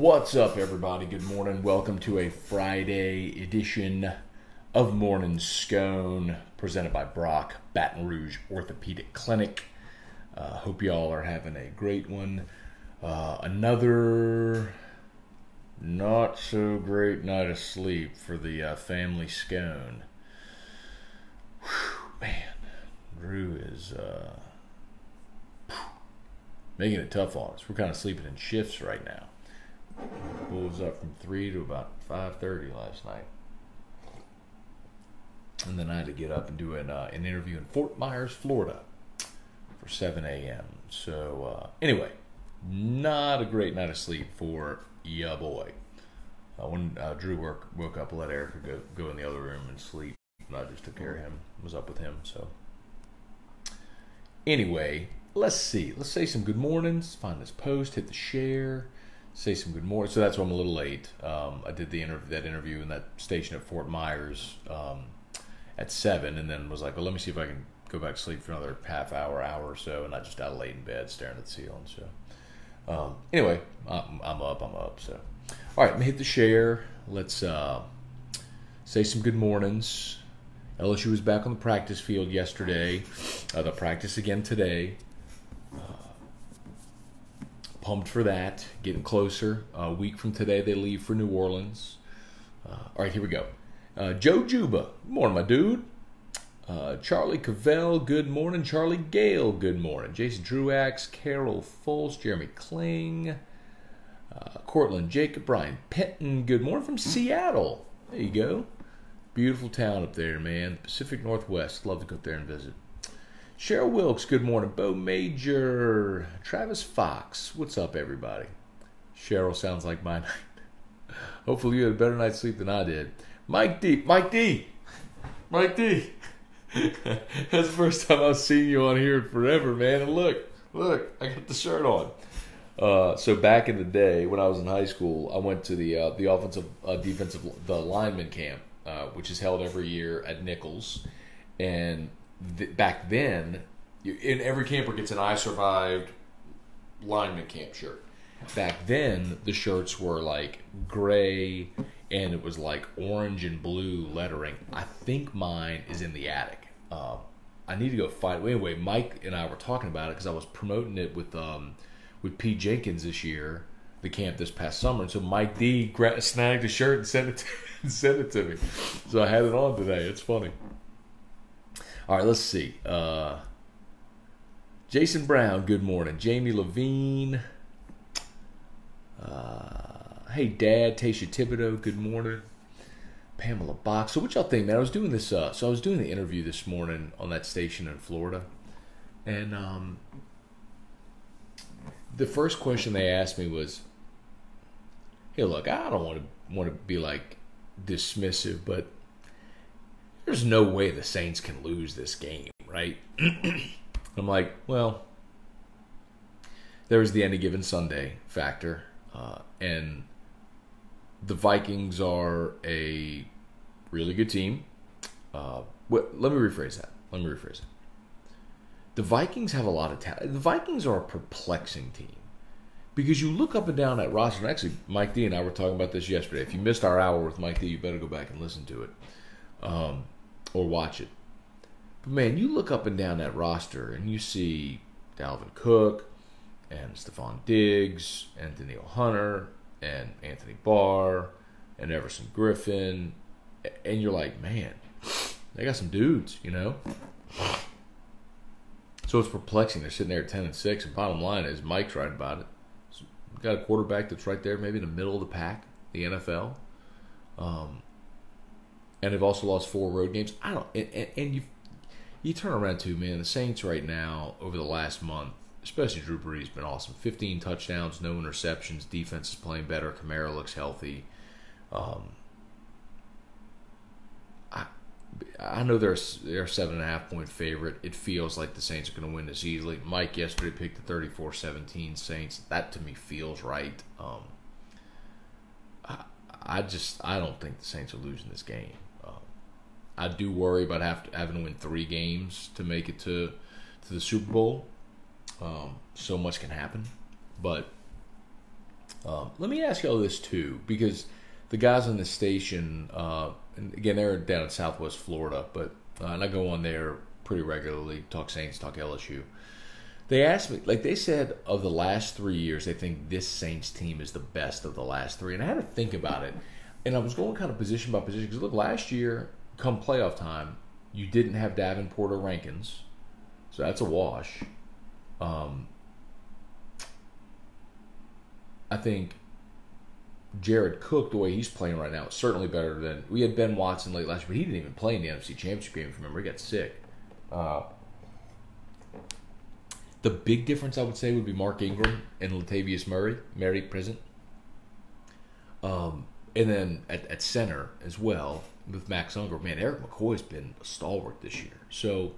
What's up, everybody? Good morning. Welcome to a Friday edition of Morning Scone, presented by Brock, Baton Rouge Orthopedic Clinic. Hope y'all are having a great one. Another not so great night of sleep for the family Scone. Whew, man, Drew is making it tough on us. We're kind of sleeping in shifts right now. Bull was up from 3 to about 5:30 last night. And then I had to get up and do an interview in Fort Myers, Florida for 7 a.m. So, anyway, not a great night of sleep for ya boy. When Drew woke up, I let Erica go in the other room and sleep. And I just took care of him, was up with him. So, anyway, let's see. Let's say some good mornings. Find this post, hit the share. Say some good morning. So that's why I'm a little late. I did that interview in that station at Fort Myers at 7, and then was like, well, let me see if I can go back to sleep for another half hour or so, and I just got laid in bed staring at the ceiling. So anyway, I'm up. So all right, let me hit the share. Let's say some good mornings. LSU was back on the practice field yesterday. They'll practice again today. Pumped for that. Getting closer. A week from today, they leave for New Orleans. All right, here we go. Joe Juba. Good morning, my dude. Charlie Cavell. Good morning. Charlie Gale. Good morning. Jason Truax. Carol Foles. Jeremy Kling. Cortland Jacob. Brian Penton. Good morning from Seattle. There you go. Beautiful town up there, man. Pacific Northwest. Love to go up there and visit. Cheryl Wilkes, good morning. Bo Major. Travis Fox, what's up, everybody? Cheryl sounds like my night. Hopefully you had a better night's sleep than I did. Mike D. That's the first time I've seen you on here in forever, man. And look, I got the shirt on. So back in the day when I was in high school, I went to the offensive, defensive, the lineman camp, which is held every year at Nichols, and back then, in every camper gets an I Survived lineman camp shirt. Back then, the shirts were like gray, and it was like orange and blue lettering. I think mine is in the attic. I need to go find it. Anyway, Mike and I were talking about it because I was promoting it with Pete Jenkins this year, the camp this past summer. And so Mike D snagged a shirt and sent it to me. So I had it on today. It's funny. All right, let's see. Jason Brown, good morning. Jamie Levine. Hey, Dad. Tasha Thibodeau, good morning. Pamela Box. So what y'all think, man? I was doing this. So I was doing the interview this morning on that station in Florida. And the first question they asked me was, hey, look, I don't want to be like dismissive, but there's no way the Saints can lose this game, right? I'm like, well, there's the any given Sunday factor. And the Vikings are a really good team. Let me rephrase that. The Vikings have a lot of talent. The Vikings are a perplexing team. Because you look up and down that roster, and actually Mike D and I were talking about this yesterday. If you missed our hour with Mike D, you better go back and listen to it. Or watch it. But man, you look up and down that roster and you see Dalvin Cook and Stephon Diggs and Danielle Hunter and Anthony Barr and Everson Griffin, and you're like, man, they got some dudes, you know? So it's perplexing. They're sitting there at 10-6, and bottom line is Mike's right about it. So we've got a quarterback that's right there, maybe in the middle of the pack, the NFL. And they've also lost 4 road games. And you turn around too, man. The Saints right now, over the last month, especially Drew Brees, been awesome. 15 touchdowns, no interceptions. Defense is playing better. Kamara looks healthy. I know they're a 7.5-point favorite. It feels like the Saints are going to win this easily. Mike yesterday picked the 34-17 Saints. That to me feels right. I don't think the Saints are losing this game. I do worry about having to win 3 games to make it to the Super Bowl. So much can happen. But Let me ask y'all this too, because the guys on the station, and again, they're down in Southwest Florida, but and I go on there pretty regularly, talk Saints, talk LSU. They asked me, like they said, of the last 3 years, they think this Saints team is the best of the last three. And I had to think about it. And I was going kind of position by position. Because, look, last year, come playoff time, you didn't have Davenport or Rankins. So that's a wash. I think Jared Cook, the way he's playing right now, is certainly better than... We had Ben Watson late last year, but he didn't even play in the NFC Championship game, if you remember. He got sick. The big difference, I would say, would be Mark Ingram and Latavius Murray present. And then at center as well with Max Unger. Man, Eric McCoy's been a stalwart this year. So,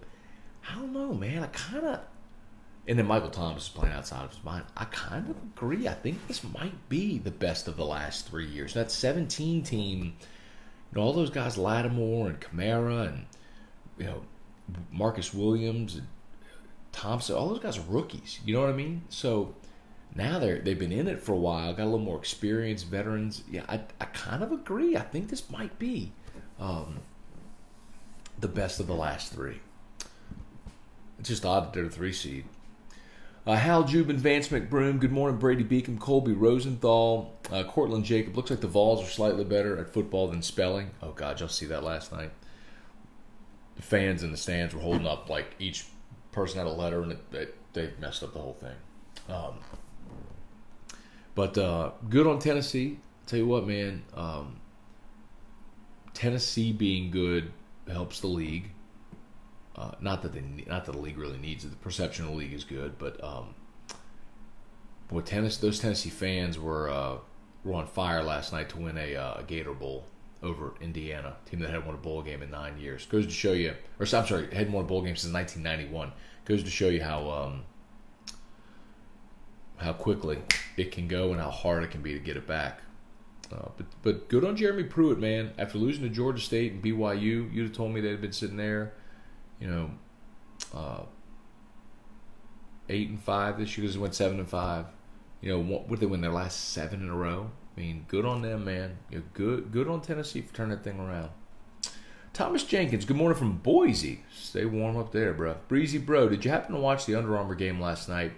I don't know, man. I kind of... And then Michael Thomas is playing outside of his mind. I kind of agree. I think this might be the best of the last 3 years. That 17 team, all those guys, Lattimore and Kamara and, Marcus Williams and Thompson, all those guys are rookies. You know what I mean? So now they've been in it for a while, got a little more experience, veterans. Yeah, I kind of agree. I think this might be the best of the last three. It's just odd that they're the 3 seed. Hal Jubin, Vance McBroom, good morning, Brady Beacom, Colby Rosenthal, Cortland Jacob. Looks like the Vols are slightly better at football than spelling. Oh, God, y'all see that last night? The fans in the stands were holding up like each person had a letter, and they messed up the whole thing. But good on Tennessee. Tell you what, man, Tennessee being good helps the league. Not that the league really needs it. The perception of the league is good, but those Tennessee fans were on fire last night to win a Gator Bowl over Indiana, a team that hadn't won a bowl game in 9 years. Goes to show you, or I'm sorry, hadn't won a bowl game since 1991. Goes to show you how quickly it can go and how hard it can be to get it back. But good on Jeremy Pruitt, man. After losing to Georgia State and BYU, you'd have told me they'd been sitting there, 8-5 this year because they went 7-5. What did they win their last 7 in a row? I mean, good on them, man. Good on Tennessee for turning that thing around. Thomas Jenkins, good morning from Boise. Stay warm up there, bro. Breezy Bro, did you happen to watch the Under Armour game last night?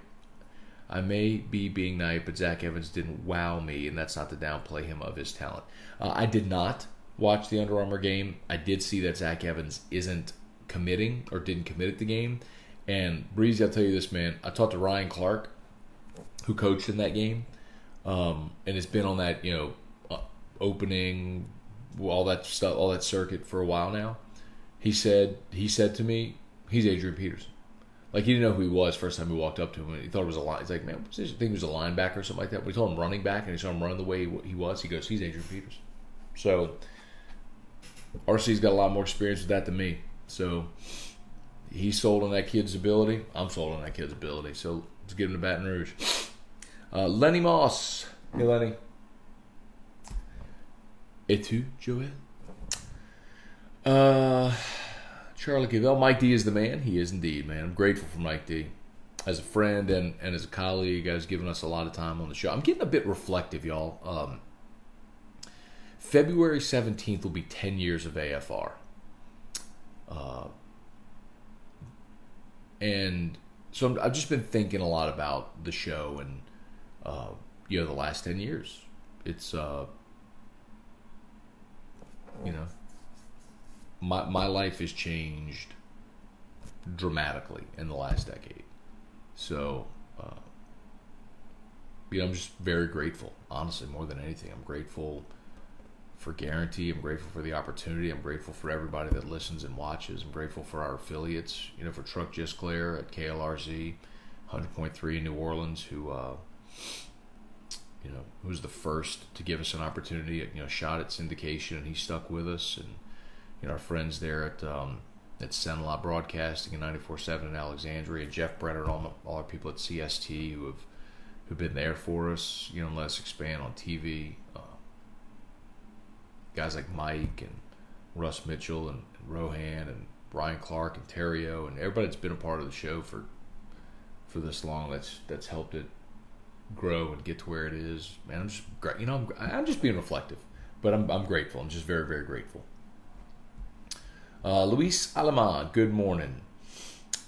I may be being naive, but Zach Evans didn't wow me, and that's not to downplay him of his talent. I did not watch the Under Armour game. I did see that Zach Evans isn't committing or didn't commit at the game. And Breezy, I'll tell you this, man. I talked to Ryan Clark, who coached in that game, and has been on that, opening, all that stuff, all that circuit for a while now. He said to me, he's Adrian Peterson. Like, he didn't know who he was first time he walked up to him. And he thought it was a line. He's like, man, what's this? I think he was a linebacker or something like that. But we told him running back, and he saw him running the way he was. He goes, he's Adrian Peterson. So, RC's got a lot more experience with that than me. So, he's sold on that kid's ability. I'm sold on that kid's ability. So, let's give him to Baton Rouge. Lenny Moss. Hey, Lenny. Et tu, Joel? Charlie Cavell. Mike D is the man. He is indeed, man. I'm grateful for Mike D. As a friend and as a colleague, you guys giving us a lot of time on the show. I'm getting a bit reflective, y'all. February 17th will be 10 years of AFR. And so I've just been thinking a lot about the show and, the last 10 years. It's, my life has changed dramatically in the last decade. So, I'm just very grateful, honestly, more than anything. I'm grateful for Guarantee. I'm grateful for the opportunity. I'm grateful for everybody that listens and watches. I'm grateful for our affiliates, for Truck Gisclair at KLRZ, 100.3 in New Orleans, who was the first to give us an opportunity at, shot at syndication, and he stuck with us. And, our friends there at Senla Broadcasting and 94.7 in Alexandria, and Jeff Brenner and all our people at CST who've been there for us, and let us expand on TV. Guys like Mike and Russ Mitchell and Rohan and Brian Clark and Terrio and everybody that's been a part of the show for this long, that's helped it grow and get to where it is. Man, I'm just great. I'm just being reflective, but I'm grateful. I'm just very, very grateful. Luis Alemán, good morning.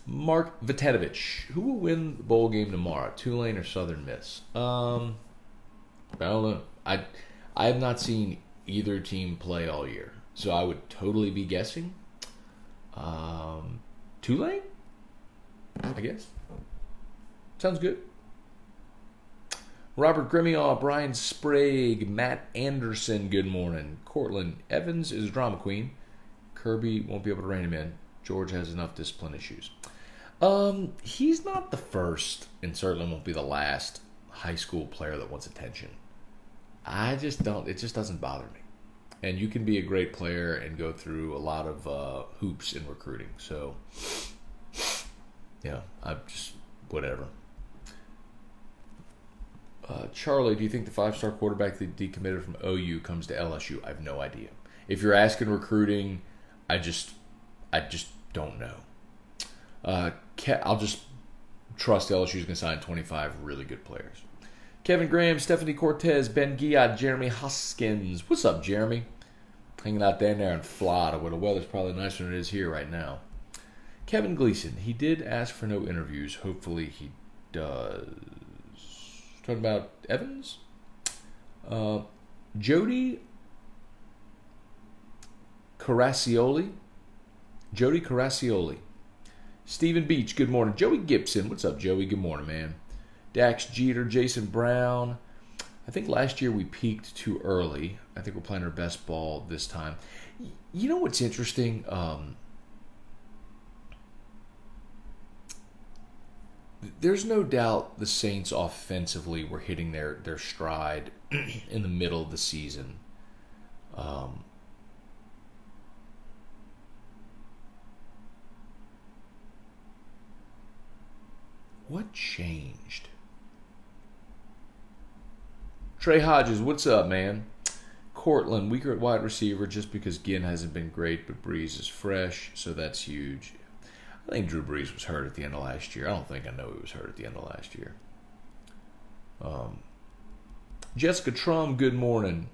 Mark Vitanovich, who will win the bowl game tomorrow, Tulane or Southern Miss? I don't know. I have not seen either team play all year, so I would totally be guessing. Tulane, I guess. Sounds good. Robert Grimmiaw, Brian Sprague, Matt Anderson, good morning. Cortland Evans is a drama queen. Kirby won't be able to rein him in. George has enough discipline issues. He's not the first, and certainly won't be the last high school player that wants attention. I just don't. It just doesn't bother me. And you can be a great player and go through a lot of hoops in recruiting. So, I'm just whatever. Charlie, do you think the 5-star quarterback that decommitted from OU comes to LSU? I have no idea. If you're asking recruiting, I just don't know. I'll just trust LSU's going to sign 25 really good players. Kevin Graham, Stephanie Cortez, Ben Giat, Jeremy Hoskins. What's up, Jeremy? Hanging out down there in Florida where the weather's probably nicer than it is here right now. Kevin Gleason, he did ask for no interviews. Hopefully he does. Talking about Evans? Jody Caraccioli. Stephen Beach, good morning. Joey Gibson, what's up, Joey? Good morning, man. Dax Jeter, Jason Brown. I think last year we peaked too early. I think we're playing our best ball this time. You know what's interesting? There's no doubt the Saints offensively were hitting their stride in the middle of the season. What changed? Trey Hodges, what's up, man? Cortland, weaker at wide receiver just because Ginn hasn't been great, but Breeze is fresh, so that's huge. I think Drew Brees was hurt at the end of last year. I don't think I know he was hurt at the end of last year. Jessica Trum, good morning.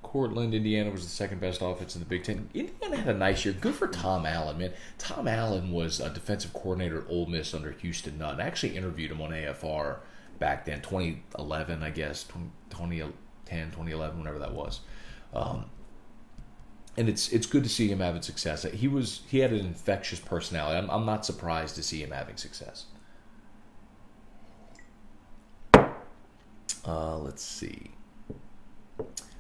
Cortland, Indiana was the second best offense in the Big Ten. Indiana had a nice year. Good for Tom Allen, man. Tom Allen was a defensive coordinator at Ole Miss under Houston Nutt. I actually interviewed him on AFR back then, 2011, I guess, 2010, 2011, whenever that was. And it's good to see him having success. He had an infectious personality. I'm not surprised to see him having success. Let's see.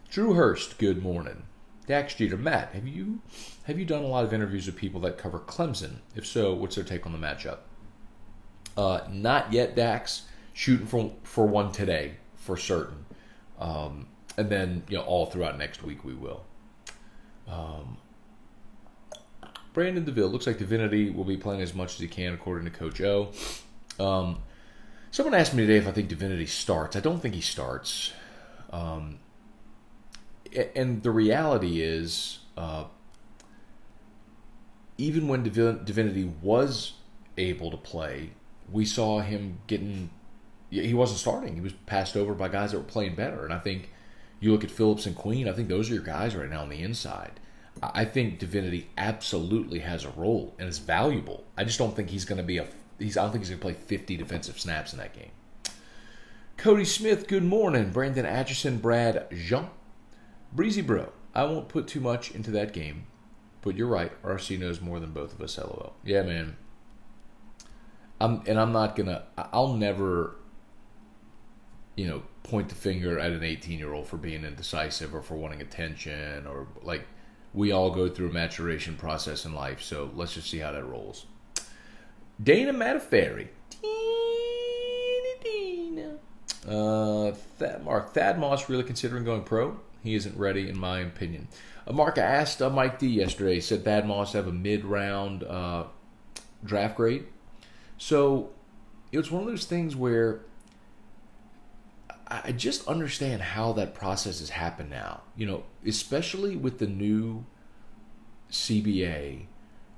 Drew Hurst, good morning. Dax Jeter, Matt, have you done a lot of interviews with people that cover Clemson? If so, what's their take on the matchup? Not yet, Dax. Shooting for one today, for certain. And then all throughout next week we will. Brandon DeVille, looks like Divinity will be playing as much as he can according to Coach O. Someone asked me today if I think Divinity starts. I don't think he starts. And the reality is, even when Divinity was able to play, we saw him he wasn't starting. He was passed over by guys that were playing better. And I think you look at Phillips and Queen, I think those are your guys right now on the inside. I think Divinity absolutely has a role and is valuable. I just don't think he's going to be I don't think he's going to play 50 defensive snaps in that game. Cody Smith, good morning. Brandon Atchison, Brad Jean. Breezy Bro, I won't put too much into that game, but you're right. RC knows more than both of us, LOL. Yeah, man. I'll never, point the finger at an 18-year-old for being indecisive or for wanting attention or we all go through a maturation process in life, so let's just see how that rolls. Dana Mataferri. Mark, Thad Moss really considering going pro? He isn't ready, in my opinion. Mark, I asked Mike D yesterday. He said Thad Moss have a mid-round draft grade. So it's one of those things where I just understand how that process has happened now. Especially with the new CBA,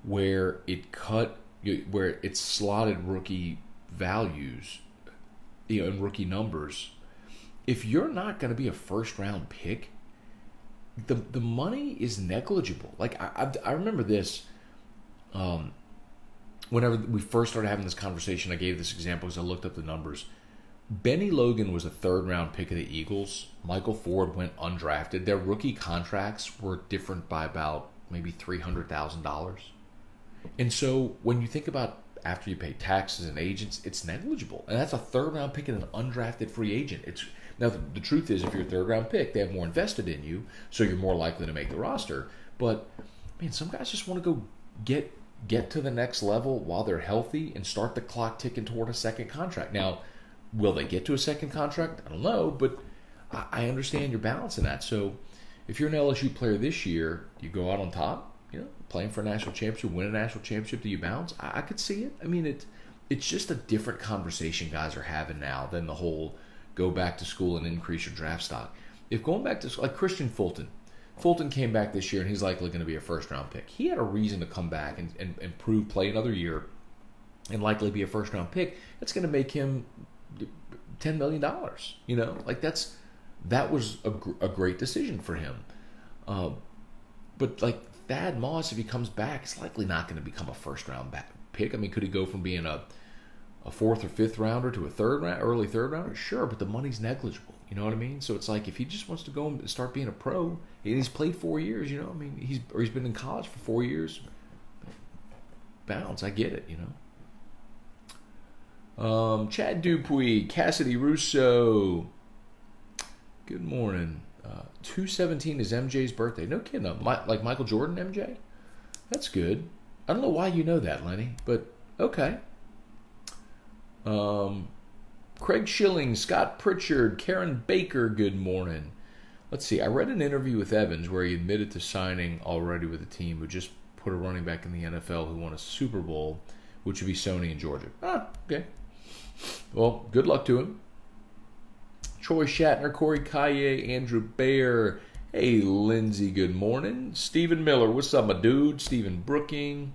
where it slotted rookie values, and rookie numbers, if you're not going to be a first-round pick, the money is negligible. Like, I remember this, whenever we first started having this conversation, I gave this example because I looked up the numbers. Benny Logan was a third-round pick of the Eagles. Michael Ford went undrafted. Their rookie contracts were different by about maybe $300,000. And so when you think about after you pay taxes and agents, it's negligible. And that's a third-round pick and an undrafted free agent. Now, the truth is, if you're a third-round pick, they have more invested in you, so you're more likely to make the roster. But, man, some guys just want to go get to the next level while they're healthy and start the clock ticking toward a second contract. Now, will they get to a second contract? I don't know, but I understand your balance in that. So if you're an LSU player this year, you go out on top, playing for a national championship, win a national championship, do you bounce? I could see it. I mean, it's just a different conversation guys are having now than the whole go back to school and increase your draft stock. If going back to, like Christian Fulton came back this year and he's likely going to be a first-round pick. He had a reason to come back and play another year and likely be a first-round pick. That's going to make him $10 million. Like that was a great decision for him. But like Thad Moss, if he comes back, is likely not going to become a first-round pick. I mean, could he go from being a fourth or fifth rounder to a early third rounder? Sure, but the money's negligible. You know what I mean? So it's like if he just wants to go and start being a pro, and he's played 4 years, he's been in college for 4 years. Bounce, I get it, Chad Dupuy, Cassidy Russo. Good morning. 2/17 is MJ's birthday. No kidding. Like Michael Jordan, MJ? That's good. I don't know why you know that, Lenny, but okay. Craig Schilling, Scott Pritchard, Karen Baker, good morning. Let's see. I read an interview with Evans where he admitted to signing already with a team who just put a running back in the NFL who won a Super Bowl, which would be Sony in Georgia. Okay. Well, good luck to him. Troy Shatner, Corey Kaye, Andrew Bayer. Hey, Lindsay, good morning. Stephen Miller, what's up, my dude? Stephen Brooking,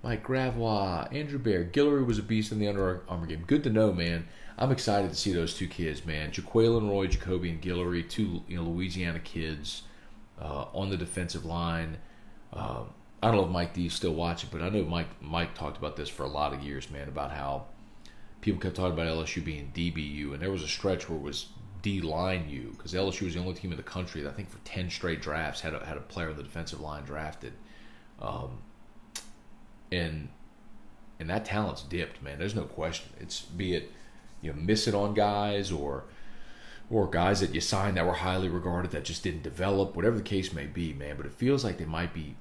Mike Gravois, Andrew Bayer. Guillory was a beast in the Under Armour game. Good to know, man. I'm excited to see those two kids, man. Jaquelin Roy, Jacoby, and Guillory, two Louisiana kids on the defensive line. I don't know if Mike D's still watching, but I know Mike talked about this for a lot of years, man, about how people kept talking about LSU being DBU, and there was a stretch where it was D-line U, because LSU was the only team in the country that I think for 10 straight drafts had a player on the defensive line drafted. And that talent's dipped, man. There's no question. It's be it missing on guys or guys that you signed that were highly regarded that just didn't develop, whatever the case may be, man. But it feels like they might be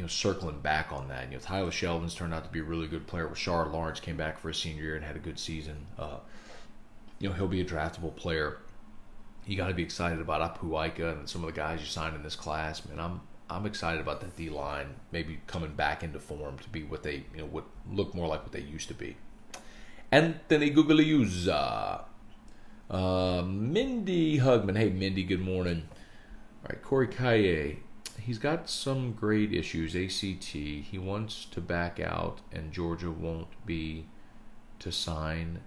circling back on that. Tyler Shelvin's turned out to be a really good player. Rashard Lawrence came back for his senior year and had a good season. He'll be a draftable player. You got to be excited about Apuaika and some of the guys you signed in this class, man. I'm excited about that D line maybe coming back into form to be what they what look more like what they used to be. Anthony Guglieluzza, Mindy Hugman. Hey, Mindy, good morning. All right, Corey Kaye. He's got some grade issues, ACT. He wants to back out, and Georgia won't be to sign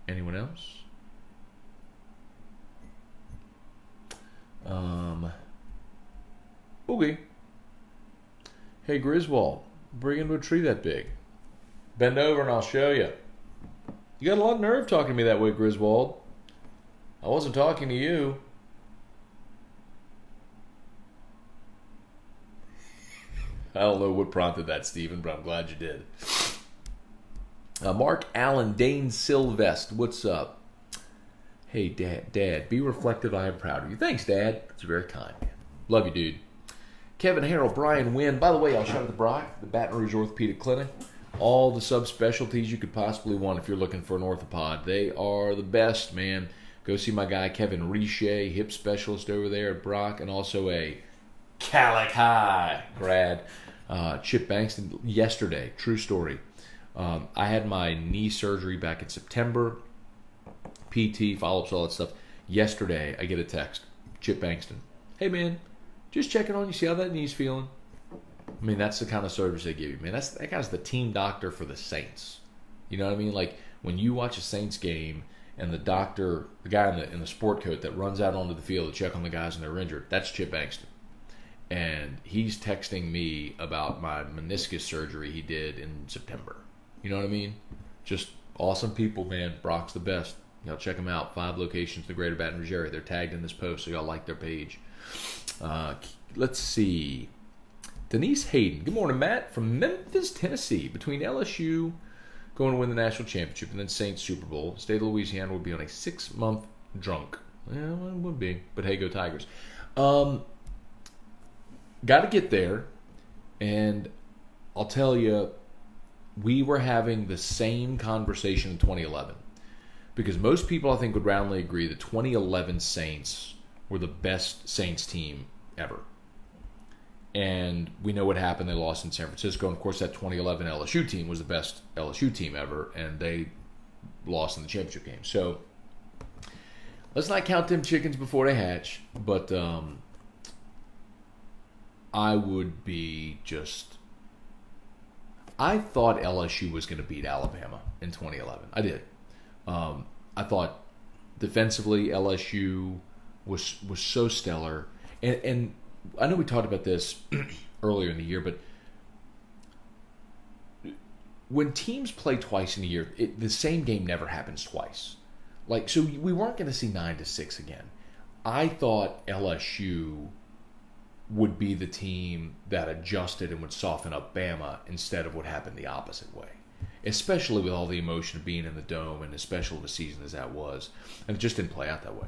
anyone else. Okay. Hey, Griswold, bring into a tree that big. Bend over and I'll show you. You got a lot of nerve talking to me that way, Griswold. I wasn't talking to you. I don't know what prompted that, Stephen, but I'm glad you did. Mark Allen, Dane Sylvest, what's up? Hey, Dad, be reflective. I am proud of you. Thanks, Dad. That's very kind, man. Love you, dude. Kevin Harrell, Brian Wynn. By the way, I'll shout out to Brock, the Baton Rouge Orthopedic Clinic. All the subspecialties you could possibly want if you're looking for an orthopod. They are the best, man. Go see my guy, Kevin Riche, hip specialist over there at Brock, and also a Calic High grad, Chip Bankston, yesterday. True story. I had my knee surgery back in September. PT, follow-ups, all that stuff. Yesterday, I get a text. Chip Bankston. Hey, man, just checking on you, see how that knee's feeling. That's the kind of service they give you, man. That guy's the team doctor for the Saints. You know what I mean? Like, when you watch a Saints game and the doctor, the guy in the sport coat that runs out onto the field to check on the guys when they're injured, that's Chip Bankston. And he's texting me about my meniscus surgery he did in September. You know what I mean? Just awesome people, man. Brock's the best. Y'all check them out. 5 locations in the greater Baton Rouge area. They're tagged in this post, so y'all like their page. Let's see. Denise Hayden. Good morning, Matt. From Memphis, Tennessee. Between LSU going to win the national championship and then Saints Super Bowl, the state of Louisiana would be on a 6-month drunk. Yeah, well, it would be. But hey, go Tigers. Got to get there. And I'll tell you, we were having the same conversation in 2011. Because most people, I think, would roundly agree that 2011 Saints were the best Saints team ever. And we know what happened. They lost in San Francisco. And, of course, that 2011 LSU team was the best LSU team ever. And they lost in the championship game. So let's not count them chickens before they hatch. But I would be just... I thought LSU was going to beat Alabama in 2011. I did. I thought defensively LSU was so stellar. And I know we talked about this earlier in the year, but when teams play twice in a year, the same game never happens twice. Like, so we weren't going to see 9-6 again. I thought LSU would be the team that adjusted and would soften up Bama instead of what happened the opposite way. Especially with all the emotion of being in the Dome and as special of a season as that was. And it just didn't play out that way.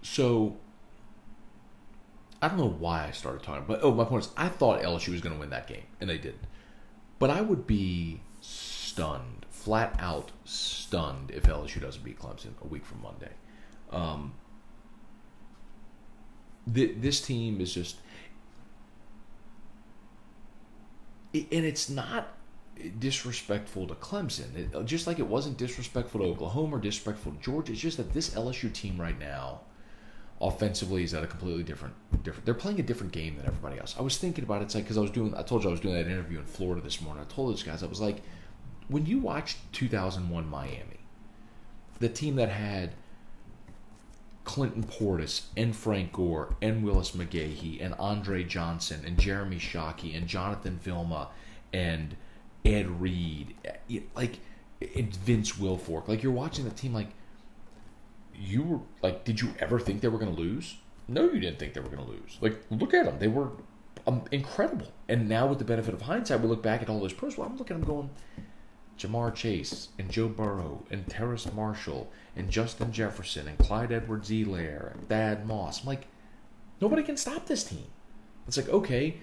So, I don't know why I started talking. But, my point is, I thought LSU was going to win that game. And they didn't. But I would be stunned, flat out stunned, if LSU doesn't beat Clemson a week from Monday. This team is just... And it's not disrespectful to Clemson. Just like it wasn't disrespectful to Oklahoma or disrespectful to Georgia. It's just that this LSU team right now, offensively, is at a completely different. They're playing a different game than everybody else. I was thinking about it. It's like, because I told you I was doing that interview in Florida this morning. I told those guys, I was like, when you watched 2001 Miami, the team that had Clinton Portis and Frank Gore and Willis McGahee and Andre Johnson and Jeremy Shockey and Jonathan Vilma and Ed Reed, like, and Vince Wilfork. Like, you're watching the team, like, you were like, did you ever think they were going to lose? No, you didn't think they were going to lose. Like, look at them. They were incredible. And now with the benefit of hindsight, we look back at all those pros. Well, I'm looking at them going, Jamar Chase and Joe Burrow and Terrace Marshall and Justin Jefferson and Clyde Edwards-Helaire and Thad Moss. I'm like, nobody can stop this team. It's like, okay,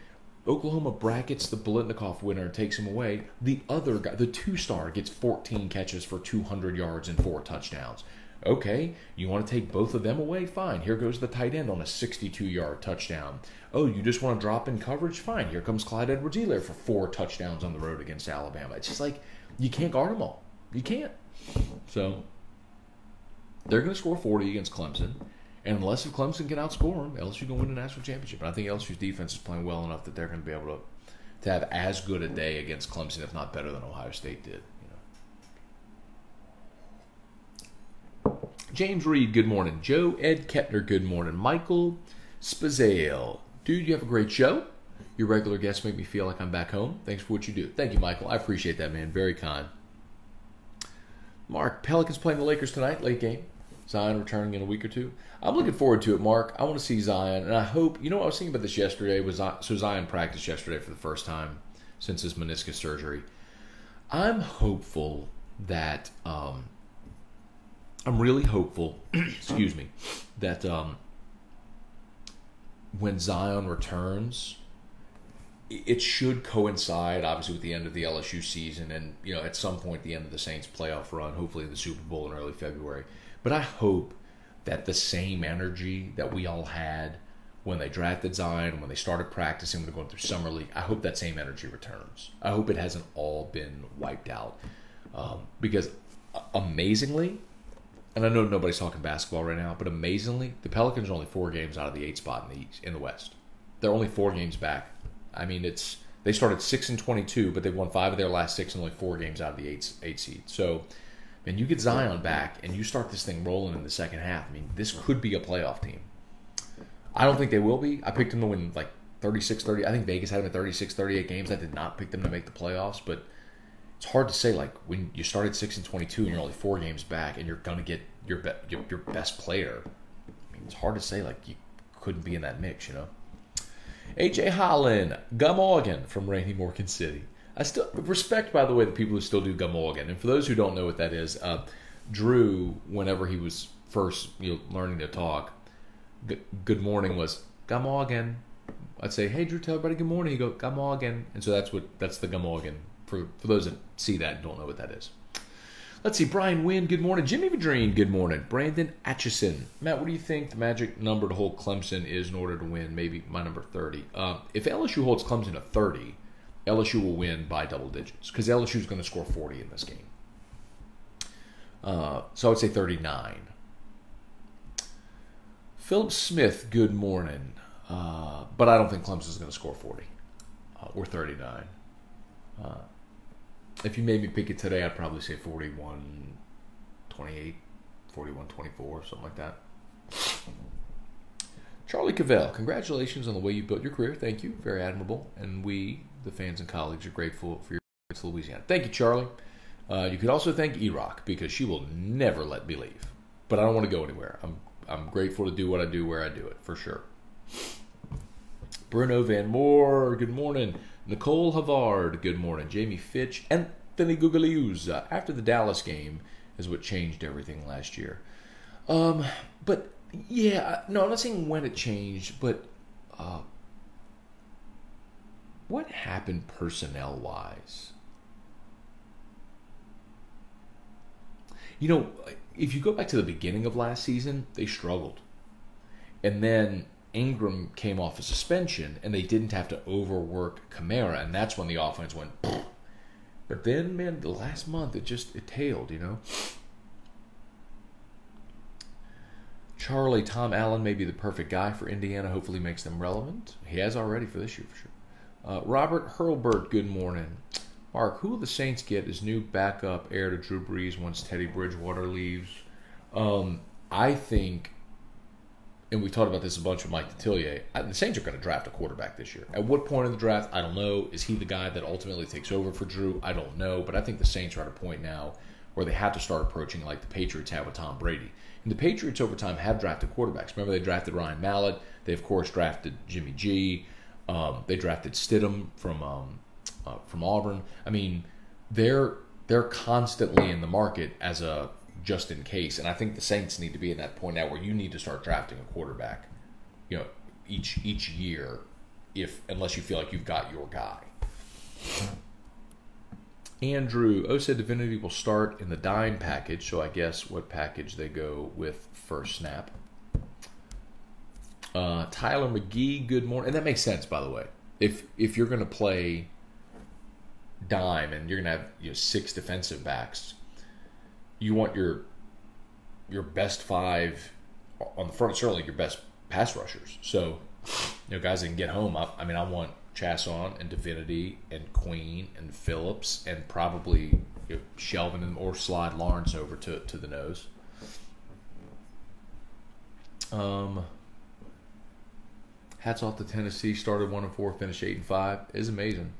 Oklahoma brackets the Biletnikoff winner and takes him away. The other guy, the 2-star, gets 14 catches for 200 yards and 4 touchdowns. Okay, you want to take both of them away? Fine. Here goes the tight end on a 62-yard touchdown. Oh, you just want to drop in coverage? Fine. Here comes Clyde Edwards-Helaire for 4 touchdowns on the road against Alabama. It's just like, you can't guard them all. You can't. So, they're going to score 40 against Clemson. And unless if Clemson can outscore them, LSU going to win the national championship. And I think LSU's defense is playing well enough that they're going to be able to have as good a day against Clemson, if not better than Ohio State did. You know. James Reed, good morning. Joe Ed Kettner, good morning. Michael Spazale, dude, you have a great show. Your regular guests make me feel like I'm back home. Thanks for what you do. Thank you, Michael. I appreciate that, man. Very kind. Mark, Pelicans playing the Lakers tonight, late game. Zion returning in a week or two. I'm looking forward to it, Mark. I want to see Zion, and I hope, I was thinking about this yesterday. So Zion practiced yesterday for the first time since his meniscus surgery. I'm hopeful that, I'm really hopeful, excuse me, that when Zion returns, it should coincide, obviously, with the end of the LSU season and, at some point, the end of the Saints playoff run, hopefully the Super Bowl in early February. But I hope that the same energy that we all had when they drafted Zion, when they started practicing, when they're going through Summer League, I hope that same energy returns. I hope it hasn't all been wiped out. Because amazingly, and I know nobody's talking basketball right now, but amazingly, the Pelicans are only 4 games out of the 8 spot in the West. They're only 4 games back. I mean, They started 6-22, but they won 5 of their last 6 and only 4 games out of the 8 seed. So, man, you get Zion back and you start this thing rolling in the second half. I mean, this could be a playoff team. I don't think they will be. I picked them to win like 36-30. I think Vegas had them at 36-38 games. I did not pick them to make the playoffs, but it's hard to say. Like when you started 6-22 and you're only 4 games back, and you're gonna get your best player. I mean, it's hard to say. Like you couldn't be in that mix, you know. AJ Holland, Gumorgan from Rainy Morgan City. I still respect, by the way, the people who still do Gumorgan. And for those who don't know what that is, Drew, whenever he was first learning to talk, good morning was Gumorgan. I'd say, hey Drew, tell everybody good morning. He'd go, Gumorgan. And so that's the Gumorgan. For those that see that and don't know what that is. Let's see, Brian Wynn, good morning. Jimmy Vadrine, good morning. Brandon Atchison. Matt, what do you think the magic number to hold Clemson is in order to win? Maybe my number 30. If LSU holds Clemson to 30, LSU will win by double digits because LSU is going to score 40 in this game. So I would say 39. Philip Smith, good morning. But I don't think Clemson is going to score 40 or 39. If you made me pick it today, I'd probably say 41-28, 41-24, something like that. Charlie Cavell, congratulations on the way you built your career. Thank you. Very admirable. And we, the fans and colleagues, are grateful for your service to Louisiana. Thank you, Charlie. You could also thank E-Rock because she will never let me leave. But I don't want to go anywhere. I'm grateful to do what I do where I do it, for sure. Bruno Van Moore, good morning. Nicole Havard, good morning. Jamie Fitch, Anthony Guglieluzza. After the Dallas game is what changed everything last year. But, yeah, no, I'm not saying when it changed, but what happened personnel-wise? You know, if you go back to the beginning of last season, they struggled. And then Ingram came off a suspension, and they didn't have to overwork Kamara, and that's when the offense went. But then, man, the last month it tailed, you know. Charlie, Tom Allen may be the perfect guy for Indiana. Hopefully, makes them relevant. He has already for this year, for sure. Robert Hurlbert, good morning. Mark, who will the Saints get as new backup heir to Drew Brees once Teddy Bridgewater leaves? I think. And we talked about this a bunch with Mike Detillier. The Saints are going to draft a quarterback this year. At what point in the draft? I don't know. Is he the guy that ultimately takes over for Drew? I don't know. But I think the Saints are at a point now where they have to start approaching like the Patriots have with Tom Brady. And the Patriots over time have drafted quarterbacks. Remember, they drafted Ryan Mallett. They, of course, drafted Jimmy G. They drafted Stidham from Auburn. I mean, they're constantly in the market as a just in case. And I think the Saints need to be in that point now where you need to start drafting a quarterback, each year, unless you feel like you've got your guy. Andrew said Divinity will start in the dime package, so I guess what package they go with first snap. Tyler McGee, good morning. And that makes sense, by the way. If you're going to play dime and you're going to have 6 defensive backs, you want your best 5 on the front, certainly your best pass rushers. So, guys that can get home. I want Chasson and Divinity and Queen and Phillips and probably Shelvin and or slide Lawrence over to the nose. Hats off to Tennessee. Started 1-4, finished 8-5. Is amazing.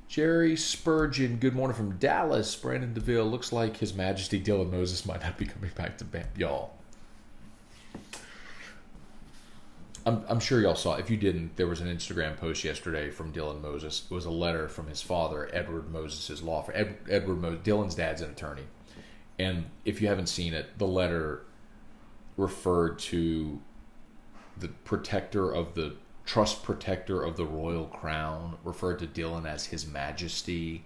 Jerry Spurgeon, good morning from Dallas. Brandon DeVille, looks like His Majesty Dylan Moses might not be coming back to Bam. Y'all. I'm sure y'all saw. If you didn't, there was an Instagram post yesterday from Dylan Moses. It was a letter from his father, Edward Moses' law firm. Dylan's dad's an attorney. And if you haven't seen it, the letter referred to the trust protector of the royal crown, referred to Dylan as His Majesty,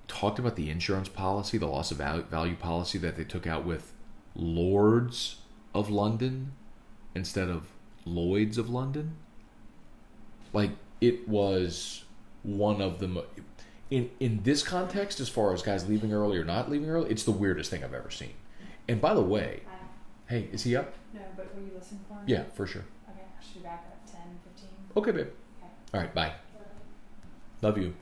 talked about the insurance policy, the loss of value policy that they took out with Lords of London instead of Lloyds of London. Like, it was one of the in this context, as far as guys leaving early or not leaving early, it's the weirdest thing I've ever seen. And by the way, hey, is he up? No, but were you listening for him? Yeah, for sure. Okay, I should be back at 10. 10:15. Okay, babe. Okay. All right, bye. Love you.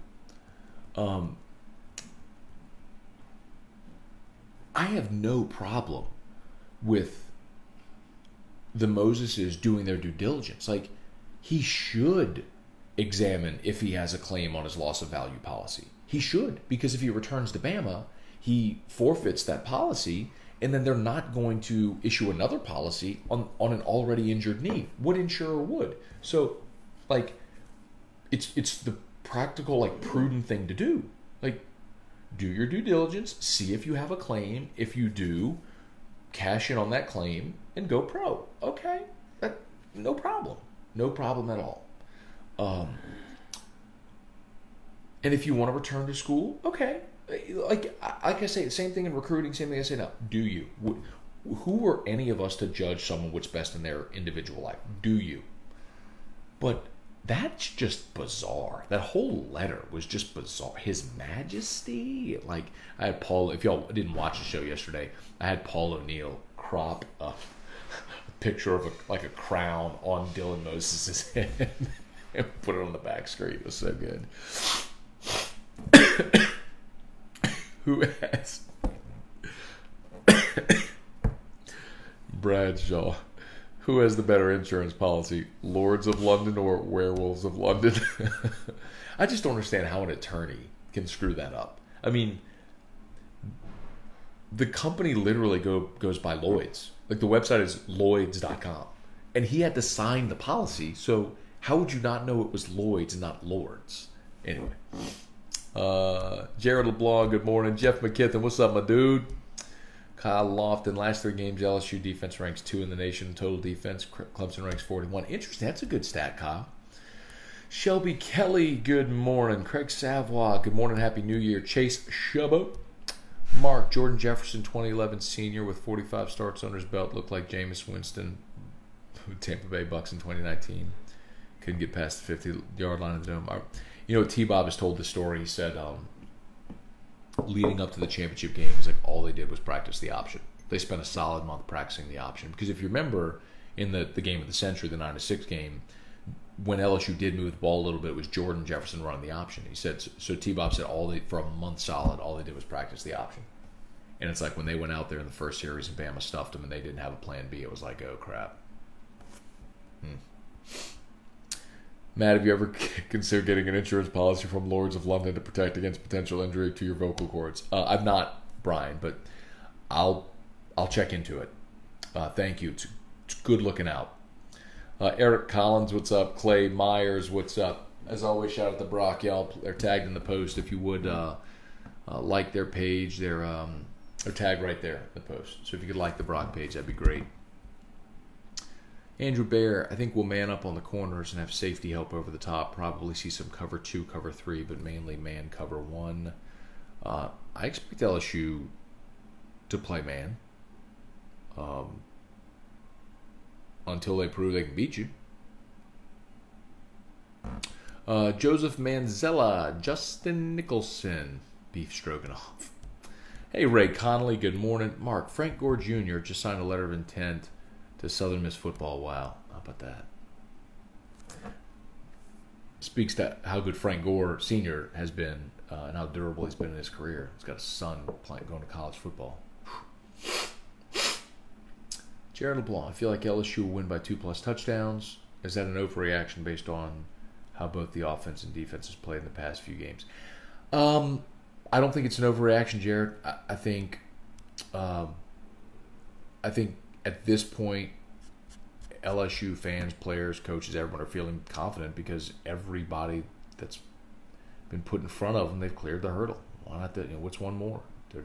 I have no problem with the Moseses doing their due diligence. Like, he should examine if he has a claim on his loss of value policy. He should, because if he returns to Bama, he forfeits that policy, and then they're not going to issue another policy on an already injured knee. What insurer would? So, like, it's the practical, like, prudent thing to do. Like, do your due diligence, see if you have a claim. If you do, cash in on that claim and go pro. Okay, no problem. No problem at all. And if you want to return to school, okay. Like I say, the same thing in recruiting, same thing I say now. Do you? Who are any of us to judge someone what's best in their individual life? Do you? But that's just bizarre. That whole letter was just bizarre. His Majesty, like, I had Paul. If y'all didn't watch the show yesterday, I had Paul O'Neill crop up a picture of a crown on Dylan Moses' head and put it on the back screen. It was so good. Who asked? Bradshaw. Who has the better insurance policy, Lords of London or Werewolves of London? I just don't understand how an attorney can screw that up. I mean, the company literally goes by Lloyd's. Like, the website is Lloyds.com. And he had to sign the policy, so how would you not know it was Lloyd's and not Lords? Anyway. Jared LeBlanc, good morning. Jeff McKithen, what's up, my dude? Kyle Lofton, last 3 games, LSU defense ranks 2 in the nation. Total defense, Clemson ranks 41. Interesting. That's a good stat, Kyle. Shelby Kelly, good morning. Craig Savoy, good morning. Happy New Year. Chase Shubbo. Mark, Jordan Jefferson, 2011 senior with 45 starts under his belt. Looked like Jameis Winston, Tampa Bay Bucks in 2019. Couldn't get past the 50-yard line of the dome. You know, T-Bob has told the story. He said, leading up to the championship game, like, all they did was practice the option. They spent a solid month practicing the option. Because if you remember, in the game of the century, the 9-6 game, when LSU did move the ball a little bit, it was Jordan Jefferson running the option. He said, so T-Bob said for a month solid, all they did was practice the option. And it's like when they went out there in the first series and Bama stuffed them and they didn't have a plan B, it was like, oh, crap. Matt, have you ever considered getting an insurance policy from Lords of London to protect against potential injury to your vocal cords? I'm not, Brian, but I'll check into it. Thank you. It's good looking out. Eric Collins, what's up? Clay Myers, what's up? As always, shout out to Brock. Y'all, they're tagged in the post. If you would like their page, they're tagged right there in the post. So if you could like the Brock page, that'd be great. Andrew Bear, I think we'll man up on the corners and have safety help over the top. Probably see some cover 2, cover 3, but mainly man cover 1. I expect LSU to play man until they prove they can beat you. Joseph Manzella, Justin Nicholson, beef stroganoff. Hey, Ray Connolly, good morning. Mark, Frank Gore Jr. just signed a letter of intent to Southern Miss football. Wow, how about that? Speaks to how good Frank Gore Sr. has been and how durable he's been in his career. He's got a son going to college football. Jared LeBlanc, I feel like LSU will win by 2+ touchdowns. Is that an overreaction based on how both the offense and defense has played in the past few games? I don't think it's an overreaction, Jared. I think at this point, LSU fans, players, coaches, everyone are feeling confident because everybody that's been put in front of them, they've cleared the hurdle. Why not? What's one more? There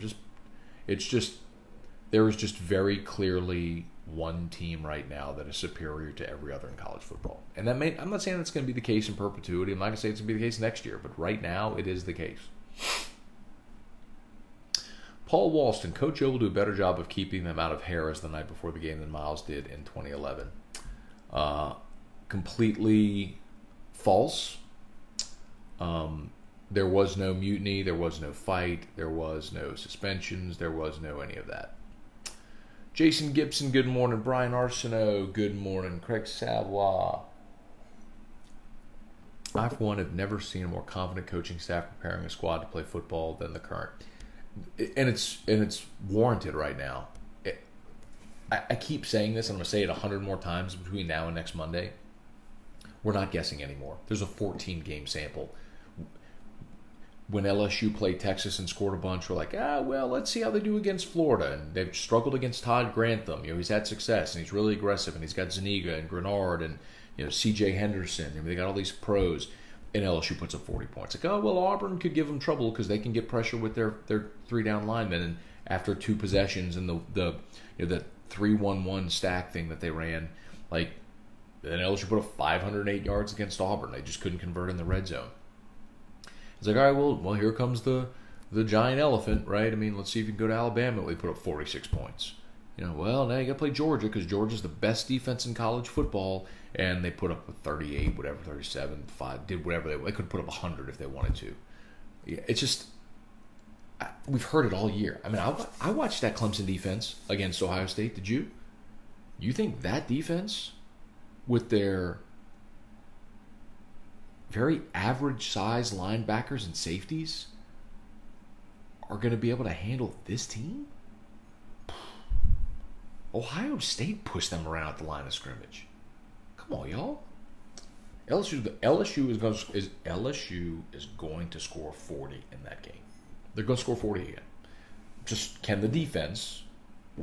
is just very clearly one team right now that is superior to every other in college football. And I'm not saying that's going to be the case in perpetuity. I'm not going to say it's going to be the case next year, but right now it is the case. Paul Walston, Coach O will do a better job of keeping them out of Harris the night before the game than Miles did in 2011. Completely false. There was no mutiny. There was no fight. There was no suspensions. There was no any of that. Jason Gibson, good morning. Brian Arsenault, good morning. Craig Savoy. I, for one, have never seen a more confident coaching staff preparing a squad to play football than the current. And it's warranted right now. I keep saying this, and I'm going to say it 100 more times between now and next Monday. We're not guessing anymore. There's a 14-game sample. When LSU played Texas and scored a bunch, we're like, well, let's see how they do against Florida. And they've struggled against Todd Grantham. He's had success, and he's really aggressive, and he's got Zuniga and Grenard and C.J. Henderson. They got all these pros, and LSU puts up 40 points. Like, well, Auburn could give them trouble because they can get pressure with their 3-down linemen. And after 2 possessions and the 3-1-1 stack thing that they ran, like, then LSU put up 508 yards against Auburn. They just couldn't convert in the red zone. It's like, all right, well, here comes the giant elephant, right? I mean, let's see if you can go to Alabama. They put up 46 points. Well, now you got to play Georgia because Georgia's the best defense in college football, and they put up a 38, whatever, 37, 5, did whatever they could put up 100 if they wanted to. Yeah, it's just we've heard it all year. I mean, I watched that Clemson defense against Ohio State. Did you? You think that defense with their very average size linebackers and safeties are going to be able to handle this team? Ohio State pushed them around at the line of scrimmage. Come on, y'all. LSU is going to score 40 in that game. They're going to score 40 again. Just can the defense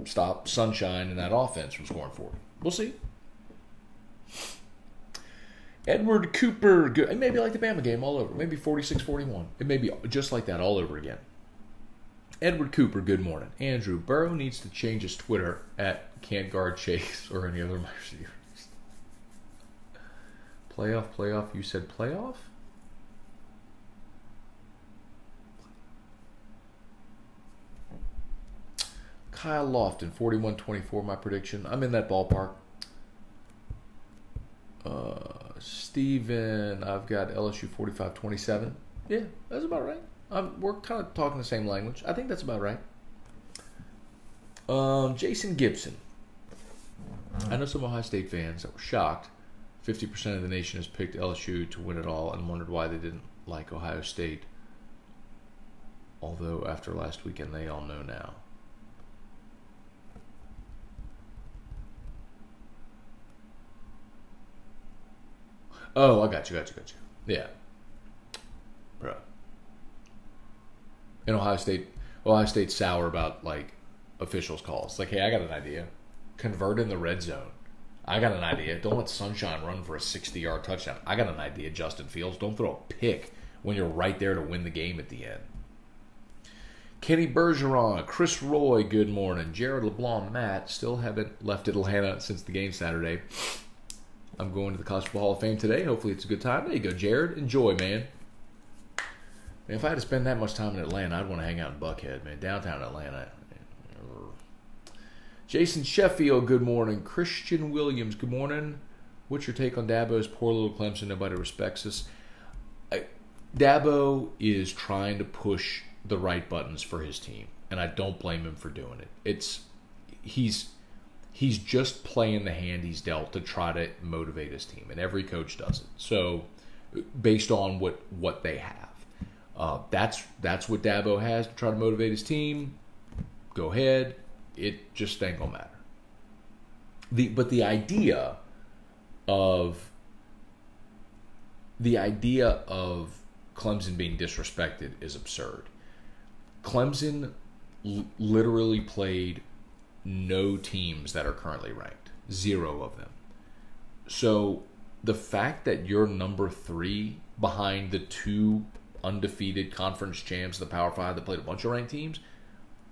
stop Sunshine and that offense from scoring 40? We'll see. Edward Cooper, good. It may be like the Bama game all over. Maybe 46-41. It may be just like that all over again. Edward Cooper, good morning. Andrew, Burrow needs to change his Twitter at can't guard Chase or any other of my receivers. Playoff. You said playoff? Kyle Lofton, 41-24, my prediction. I'm in that ballpark. Steven, I've got LSU 45-27. Yeah, that's about right. We're kind of talking the same language. I think that's about right. Jason Gibson. I know some Ohio State fans that were shocked. 50% of the nation has picked LSU to win it all and wondered why they didn't like Ohio State. Although after last weekend, they all know now. Oh, I got you. Yeah. Bro. And Ohio State's sour about, like, officials' calls. Like, hey, I got an idea. Convert in the red zone. I got an idea. Don't let Sunshine run for a 60-yard touchdown. I got an idea, Justin Fields. Don't throw a pick when you're right there to win the game at the end. Kenny Bergeron, Chris Roy, good morning. Jared LeBlanc, Matt, still haven't left Atlanta since the game Saturday. I'm going to the College Football Hall of Fame today. Hopefully it's a good time. There you go, Jared. Enjoy, man. If I had to spend that much time in Atlanta, I'd want to hang out in Buckhead, man. Downtown Atlanta. Jason Sheffield, good morning. Christian Williams, good morning. What's your take on Dabo's poor little Clemson? Nobody respects us. Dabo is trying to push the right buttons for his team, and I don't blame him for doing it. He's just playing the hand he's dealt to try to motivate his team, and every coach does it. So, based on what they have, that's what Dabo has to try to motivate his team. Go ahead. It just ain't gonna matter. But the idea of Clemson being disrespected is absurd. Clemson literally played no teams that are currently ranked. 0 of them. So the fact that you're number 3 behind the 2 undefeated conference champs of the Power 5 that played a bunch of ranked teams,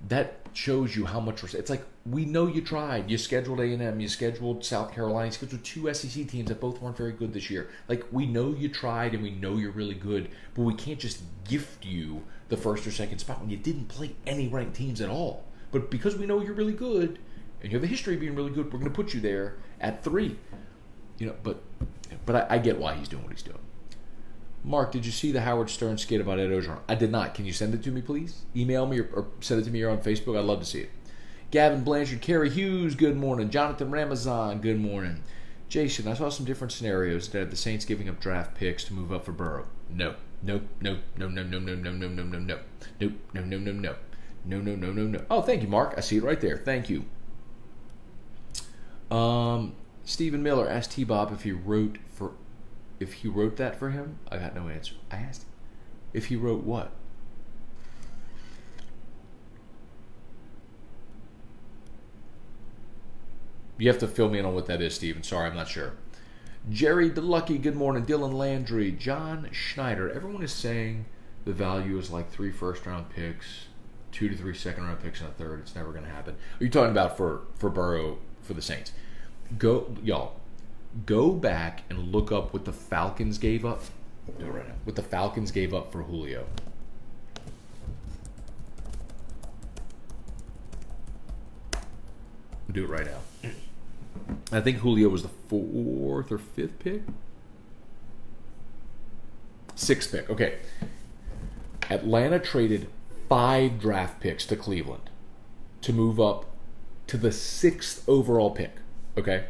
that shows you how much it's like, we know you tried. You scheduled A&M, you scheduled South Carolina, you scheduled 2 SEC teams that both weren't very good this year. Like, we know you tried and we know you're really good, but we can't just gift you the first or second spot when you didn't play any ranked teams at all. But because we know you're really good and you have a history of being really good, we're going to put you there at 3. But I get why he's doing what he's doing. Mark, did you see the Howard Stern skit about Ed Ogeron? I did not. Can you send it to me, please? Email me or send it to me here on Facebook. I'd love to see it. Gavin Blanchard, Kerry Hughes, good morning. Jonathan Ramazan, good morning. Jason, I saw some different scenarios that had the Saints giving up draft picks to move up for Burrow. No. Nope. No. No. No. No. No. No. No. No. No. No. Nope. No. No. No. No. No. No. No. No. No. Oh, thank you, Mark. I see it right there. Thank you. Stephen Miller asked T-Bob if he wrote that for him. I got no answer. I asked if he wrote what. You have to fill me in on what that is, Stephen. Sorry, I'm not sure. Jerry DeLucky, good morning. Dylan Landry, John Schneider. Everyone is saying the value is like 3 first-round picks, 2 to 3 second-round picks, and a third. It's never going to happen. Are you talking about for Burrow for the Saints? Go back and look up what the Falcons gave up. Do it right now. What the Falcons gave up for Julio. Do it right now. I think Julio was the 4th or 5th pick. 6th pick. Okay. Atlanta traded 5 draft picks to Cleveland to move up to the 6th overall pick. Okay.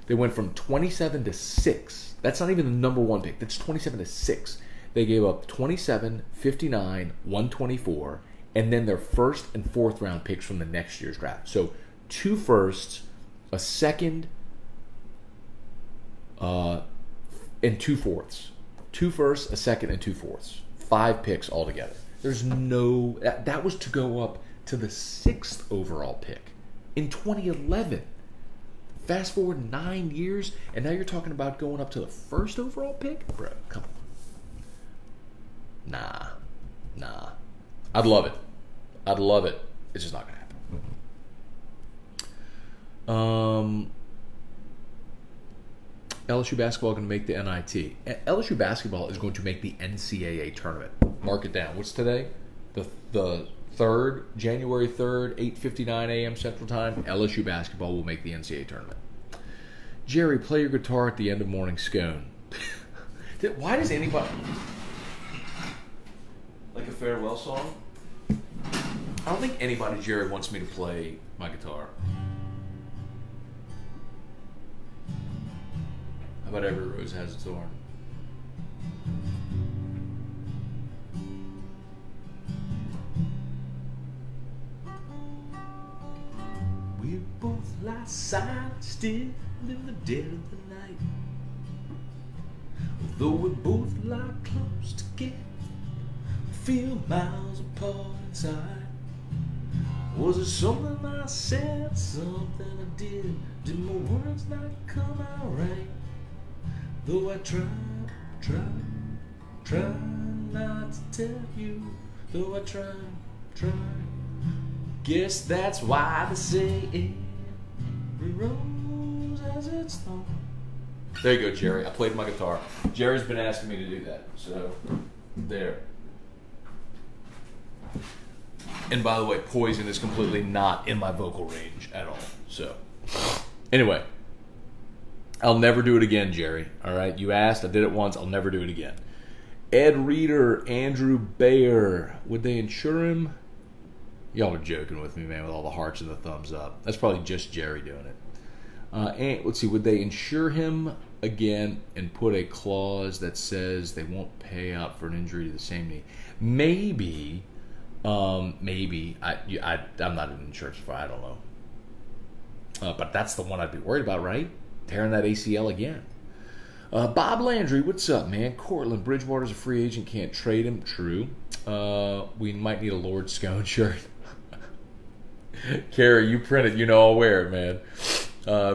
They went from 27 to 6. That's not even the number 1 pick. That's 27 to 6. They gave up 27, 59, 124, and then their 1st and 4th round picks from the next year's draft. So 2 firsts, a 2nd, and 2 fourths. 2 firsts, a 2nd, and 2 fourths. 5 picks altogether. There's no... That was to go up to the 6th overall pick in 2011. Fast forward 9 years, and now you're talking about going up to the 1st overall pick? Bro, come on. Nah. I'd love it. It's just not going to happen. LSU basketball going to make the NIT. LSU basketball is going to make the NCAA tournament. Mark it down. What's today? The 3rd, January 3rd, 8:59 a.m. Central Time. LSU basketball will make the NCAA tournament. Jerry, play your guitar at the end of Morning Scone. Why does anybody... Like a farewell song? I don't think anybody, Jerry, wants me to play my guitar. How about every rose has its thorn? We both lie silent still in the dead of the night. Though we both lie close together, feel miles apart inside. Was it something I said, something I did? Did my words not come out right? Though I try not to tell you. Though I try. Guess that's why they say every rose has its thorn. There you go, Jerry. I played my guitar. Jerry's been asking me to do that, so there. And by the way, Poison is completely not in my vocal range at all. So, anyway, I'll never do it again, Jerry. All right, you asked. I did it once. I'll never do it again. Ed Reeder, Andrew Bayer. Would they insure him? Y'all are joking with me, man, with all the hearts and the thumbs up. That's probably just Jerry doing it. And let's see, would they insure him again and put a clause that says they won't pay out for an injury to the same knee? Maybe. I'm not an insurance provider. I don't know. But that's the one I'd be worried about, right? Tearing that ACL again. Bob Landry, what's up, man? Cortland Bridgewater's a free agent, can't trade him. True. We might need a Lord Scone shirt. Carrie, you print it, you know I'll wear it, man.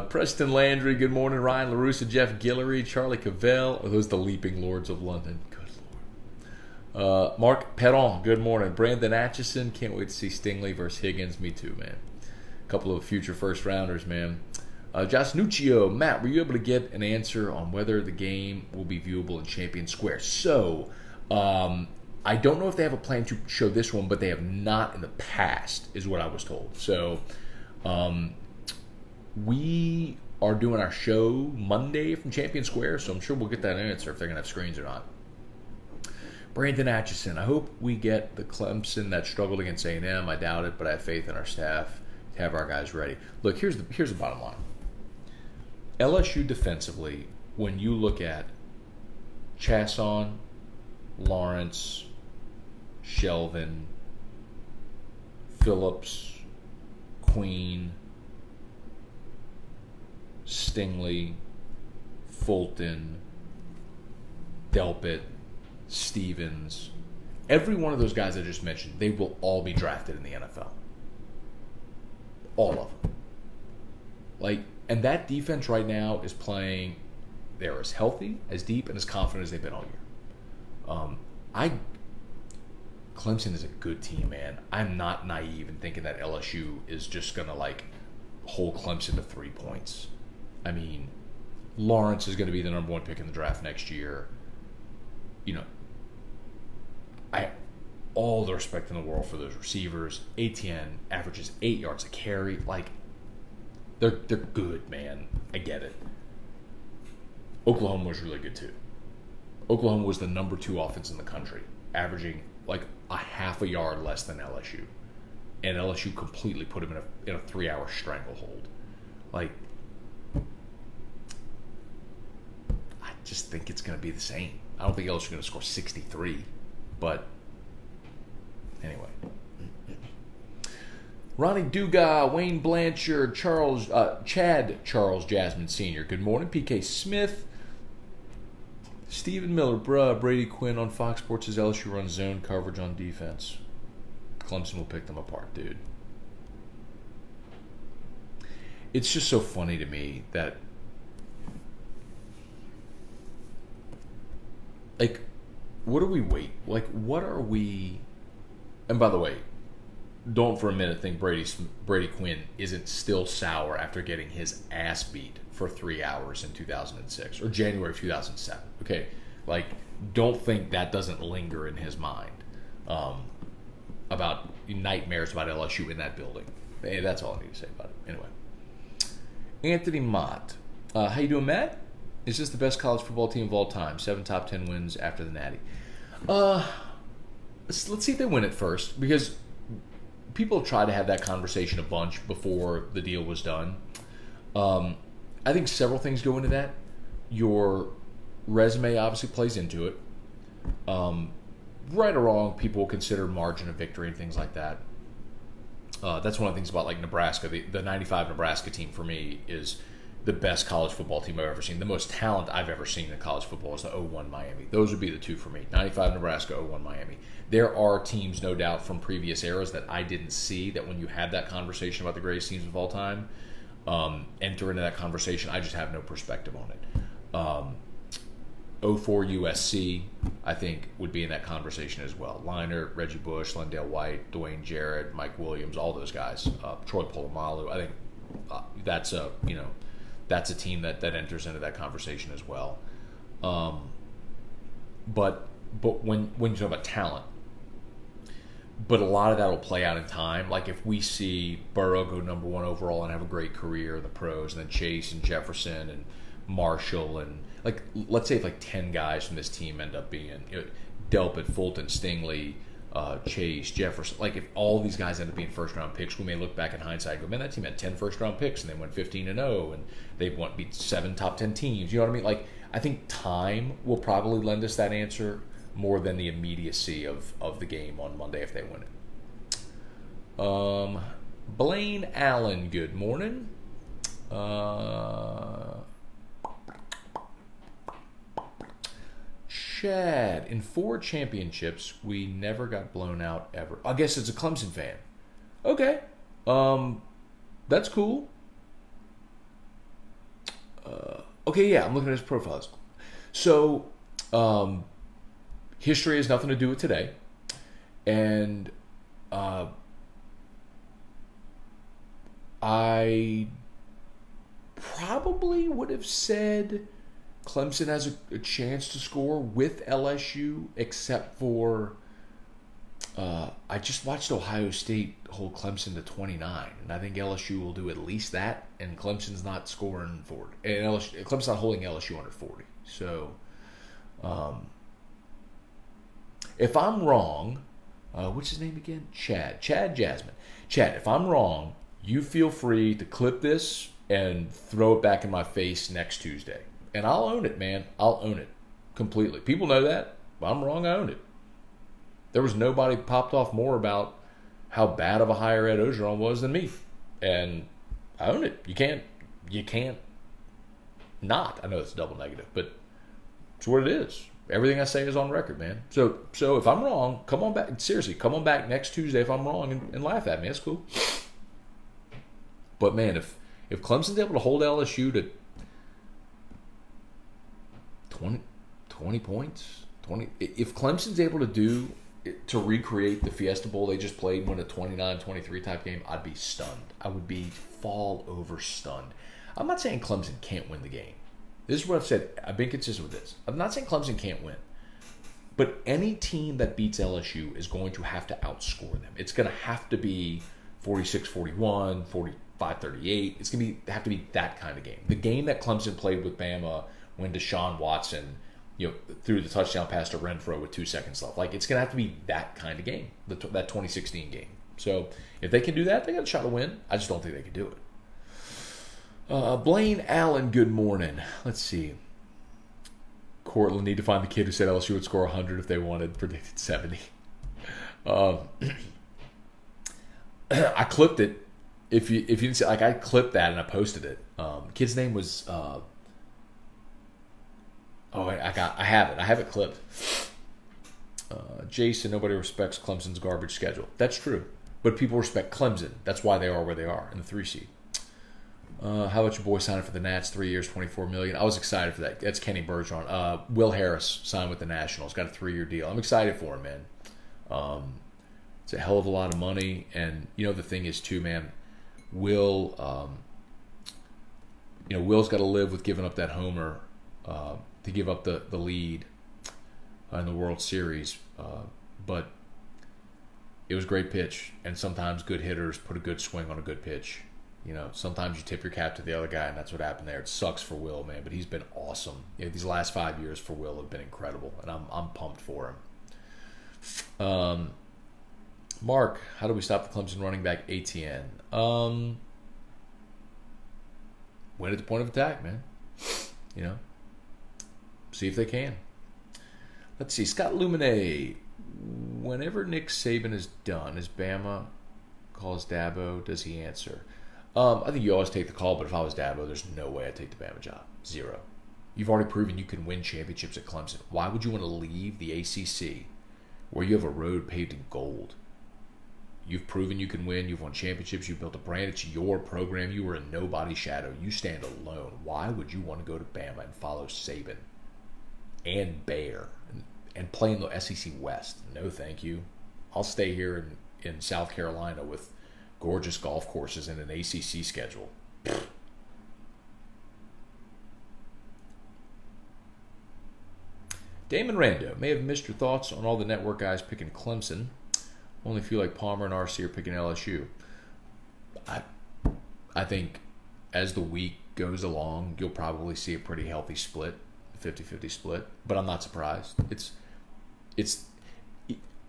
Preston Landry, good morning. Ryan LaRussa, Jeff Guillory, Charlie Cavell. Are those the Leaping Lords of London? Good Lord. Mark Perron, good morning. Brandon Atchison, can't wait to see Stingley versus Higgins. Me too, man. A couple of future first rounders, man. Josh Nuccio, Matt, were you able to get an answer on whether the game will be viewable in Champion Square? So, I don't know if they have a plan to show this one, but they have not in the past, is what I was told. So, we are doing our show Monday from Champion Square, so I'm sure we'll get that answer if they're going to have screens or not. Brandon Atchison, I hope we get the Clemson that struggled against A&M. I doubt it, but I have faith in our staff to have our guys ready. Look, here's the bottom line. LSU defensively, when you look at Chasson, Lawrence, Shelvin, Phillips, Queen, Stingley, Fulton, Delpit, Stevens, every one of those guys I just mentioned, they will all be drafted in the NFL. All of them. Like, and that defense right now is playing, they're as healthy, as deep, and as confident as they've been all year. Clemson is a good team, man. I'm not naive in thinking that LSU is just going to, like, hold Clemson to 3 points. I mean, Lawrence is going to be the number 1 pick in the draft next year. You know, all the respect in the world for those receivers. Etienne averages 8 yards a carry. Like, they're good, man. I get it. Oklahoma was really good, too. Oklahoma was the number 2 offense in the country, averaging like a half a yard less than LSU. And LSU completely put him in a 3-hour stranglehold. Like, I just think it's going to be the same. I don't think LSU is going to score 63. But anyway. Ronnie Dugas, Wayne Blanchard, Chad Charles Jasmine Sr. Good morning. PK Smith. Stephen Miller, Brady Quinn on Fox Sports says LSU runs zone coverage on defense. Clemson will pick them apart, dude. It's just so funny to me that, like, what are we? And by the way, don't for a minute think Brady Quinn isn't still sour after getting his ass beat for 3 hours in 2006 or January of 2007. Okay, like, don't think that doesn't linger in his mind about nightmares about LSU in that building. Hey, that's all I need to say about it. Anyway, Anthony Mott, how you doing, Matt? Is this the best college football team of all time? 7 top 10 wins after the Natty. Let's see if they win it first, because people try to have that conversation a bunch before the deal was done. I think several things go into that. Your resume obviously plays into it. Right or wrong, people will consider margin of victory and things like that. That's one of the things about, like, Nebraska. The 95 Nebraska team for me is the best college football team I've ever seen. The most talent I've ever seen in college football is the 01 Miami. Those would be the two for me. 95 Nebraska, 01 Miami. There are teams, no doubt, from previous eras that I didn't see, that when you have that conversation about the greatest teams of all time, enter into that conversation. I just have no perspective on it. 04 USC, I think, would be in that conversation as well. Liner, Reggie Bush, Lendale White, Dwayne Jarrett, Mike Williams, all those guys. Troy Polamalu. I think that's a team that enters into that conversation as well. But when you talk about talent, but a lot of that will play out in time. Like, if we see Burrow go number 1 overall and have a great career in the pros, and then Chase and Jefferson and Marshall, and, like, let's say if, like, 10 guys from this team end up being, Delpit, Fulton, Stingley, Chase, Jefferson. Like, if all these guys end up being first-round picks, we may look back in hindsight and go, man, that team had 10 first-round picks, and they went 15-0, and they beat 7 top 10 teams. You know what I mean? Like, I think time will probably lend us that answer more than the immediacy of the game on Monday if they win it. Blaine Allen, good morning. Chad, in 4 championships, we never got blown out ever. I guess it's a Clemson fan. Okay. That's cool. Okay, yeah, I'm looking at his profiles. So, history has nothing to do with today. And I probably would have said Clemson has a chance to score with LSU, except for I just watched Ohio State hold Clemson to 29, and I think LSU will do at least that, and Clemson's not scoring 40. And Clemson's not holding LSU under 40. So, if I'm wrong, what's his name again? Chad Jasmine. Chad, if I'm wrong, you feel free to clip this and throw it back in my face next Tuesday. And I'll own it, man. I'll own it completely. People know that. But I'm wrong. I own it. There was nobody popped off more about how bad of a hire Ed Ogeron was than me. And I own it. You can't not. I know it's double negative, but it's what it is. Everything I say is on record, man. So if I'm wrong, come on back. Seriously, come on back next Tuesday if I'm wrong and laugh at me. That's cool. But, man, if Clemson's able to hold LSU to 20 points, if Clemson's able to recreate the Fiesta Bowl they just played and win a 29-23 type game, I'd be stunned. I would be fall over stunned. I'm not saying Clemson can't win the game. This is what I've said. I've been consistent with this. I'm not saying Clemson can't win. But any team that beats LSU is going to have to outscore them. It's going to have to be 46-41, 45-38. It's going to have to be that kind of game. The game that Clemson played with Bama when Deshaun Watson, threw the touchdown pass to Renfro with 2 seconds left. Like, it's going to have to be that kind of game, that 2016 game. So if they can do that, they got a shot to win. I just don't think they can do it. Blaine Allen, good morning. Let's see. Cortland, need to find the kid who said LSU would score 100 if they wanted, predicted 70. I clipped it. If you didn't see, I clipped that and I posted it. Kid's name was I have it clipped. Jason, nobody respects Clemson's garbage schedule. That's true, but people respect Clemson. That's why they are where they are in the 3 seed. How about your boy signing for the Nats? 3 years, $24 million. I was excited for that. That's Kenny Bergeron. Will Harris signed with the Nationals. Got a 3-year deal. I'm excited for him, man. It's a hell of a lot of money, and the thing is too, man. Will's got to live with giving up that homer to give up the lead in the World Series, but it was a great pitch, and sometimes good hitters put a good swing on a good pitch. Sometimes you tip your cap to the other guy, and that's what happened there. It sucks for Will, man, but he's been awesome. These last 5 years for Will have been incredible, and I'm pumped for him. Mark, how do we stop the Clemson running back ATN? Win at the point of attack, man. See if they can. Let's see. Scott Lumine. Whenever Nick Saban is done, as Bama calls Dabo, does he answer? I think you always take the call, but if I was Dabo, there's no way I'd take the Bama job. Zero. You've already proven you can win championships at Clemson. Why would you want to leave the ACC where you have a road paved in gold? You've proven you can win. You've won championships. You've built a brand. It's your program. You were in nobody's shadow. You stand alone. Why would you want to go to Bama and follow Saban and Bear and play in the SEC West? No, thank you. I'll stay here in South Carolina with gorgeous golf courses and an ACC schedule. Damon Rando, may have missed your thoughts on all the network guys picking Clemson. Only feel like Palmer and RC are picking LSU. I think as the week goes along, you'll probably see a pretty healthy split, 50-50 split. But I'm not surprised.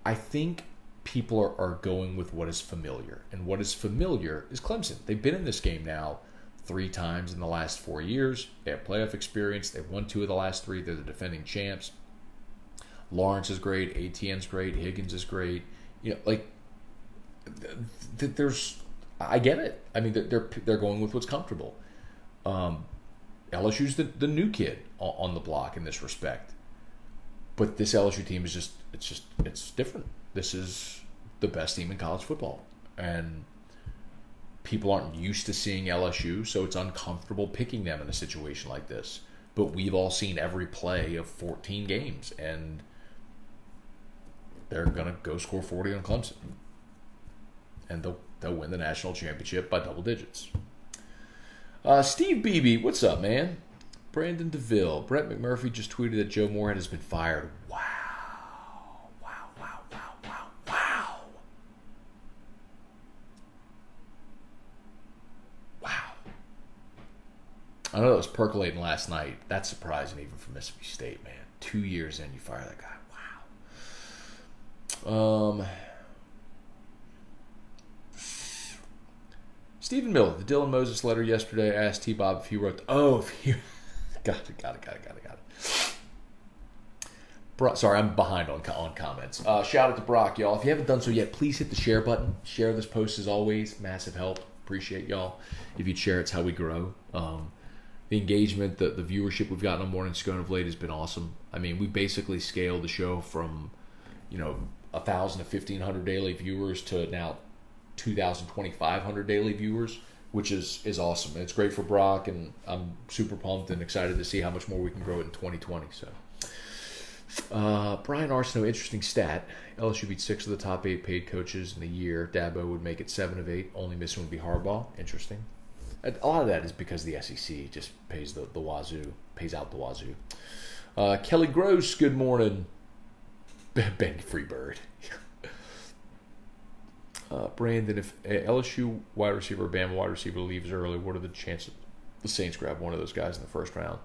I think people are going with what is familiar. And what is familiar is Clemson. They've been in this game now 3 times in the last 4 years. They have playoff experience. They've won 2 of the last 3. They're the defending champs. Lawrence is great. ATN's great. Higgins is great. I get it. I mean, they're going with what's comfortable. LSU's the new kid on the block in this respect. But this LSU team is it's different. This is the best team in college football. And people aren't used to seeing LSU, so it's uncomfortable picking them in a situation like this. But we've all seen every play of 14 games, and they're going to go score 40 on Clemson. And they'll win the national championship by double digits. Steve Beebe, what's up, man? Brandon DeVille. Brett McMurphy just tweeted that Joe Moorhead has been fired. Wow. I know that was percolating last night. That's surprising even for Mississippi State, man. 2 years in, you fire that guy. Wow. Stephen Miller, the Dylan Moses letter yesterday. I asked T-Bob if he wrote... if he... Got it. Sorry, I'm behind on comments. Shout out to Brock, y'all. If you haven't done so yet, please hit the share button. Share this post as always. Massive help. Appreciate y'all. If you'd share, it's how we grow. The engagement, the viewership we've gotten on Morning Scone of late has been awesome. I mean, we basically scaled the show from, 1,000 to 1,500 daily viewers to now 2,000, 2,500 daily viewers, which is awesome. And it's great for Brock, and I'm super pumped and excited to see how much more we can grow it in 2020. So. Brian Arsenault, interesting stat. LSU beat 6 of the top 8 paid coaches in the year. Dabo would make it 7 of 8. Only missing would be Harbaugh. Interesting. A lot of that is because the SEC just pays the wazoo, pays out the wazoo. Kelly Gross, good morning. Ben Freebird. Brandon, if LSU wide receiver or Bama wide receiver leaves early, what are the chances the Saints grab one of those guys in the first round?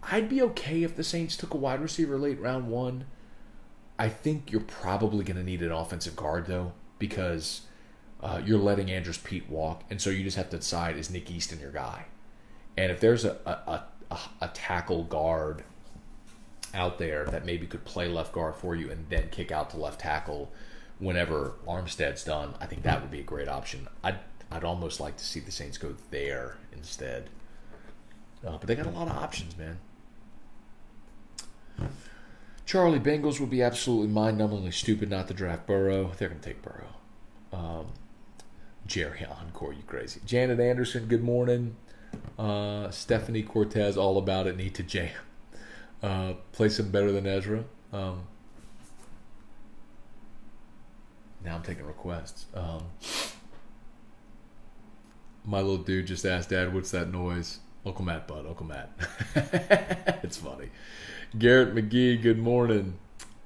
I'd be okay if the Saints took a wide receiver late round 1. I think you're probably going to need an offensive guard, though, because you're letting Andrews Pete walk, and so you just have to decide, is Nick Easton your guy? And if there's a tackle guard out there that maybe could play left guard for you and then kick out to left tackle whenever Armstead's done, I think that would be a great option. I'd almost like to see the Saints go there instead. But they got a lot of options, man. Charlie, Bengals would be absolutely mind-numbingly stupid not to draft Burrow. They're going to take Burrow. Jerry Encore, you crazy. Janet Anderson, good morning. Stephanie Cortez, all about it. Need to jam. Play some better than Ezra. Now I'm taking requests. My little dude just asked, Dad, what's that noise? Uncle Matt, bud. Uncle Matt. It's funny. Garrett McGee, good morning.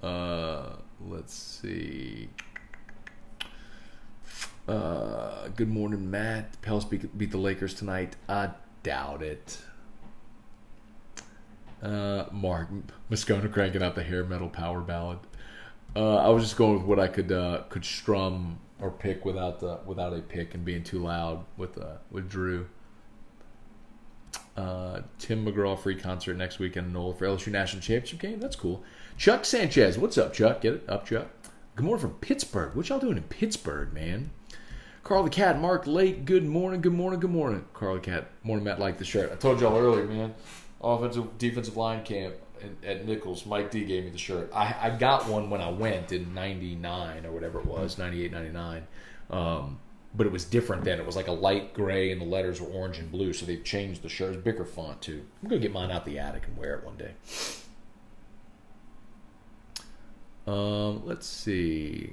Let's see. Good morning, Matt. Pels beat the Lakers tonight. I doubt it. Mark Moscona cranking out the hair metal power ballad. I was just going with what I could strum or pick without a pick and being too loud with Drew. Tim McGraw free concert next weekend in Nola for LSU National Championship game. That's cool. Chuck Sanchez, what's up, Chuck? Get it up, Chuck. Good morning from Pittsburgh. What y'all doing in Pittsburgh, man? Carl the Cat, Mark Lake. Good morning. Carl the Cat, morning. Matt liked the shirt. I told y'all earlier, man. Offensive defensive line camp at Nichols. Mike D gave me the shirt. I got one when I went in '99 or whatever it was, '98, '99. But it was different then. It was like a light gray and the letters were orange and blue, so they've changed the shirt. It's bigger font, too. I'm going to get mine out the attic and wear it one day. Let's see.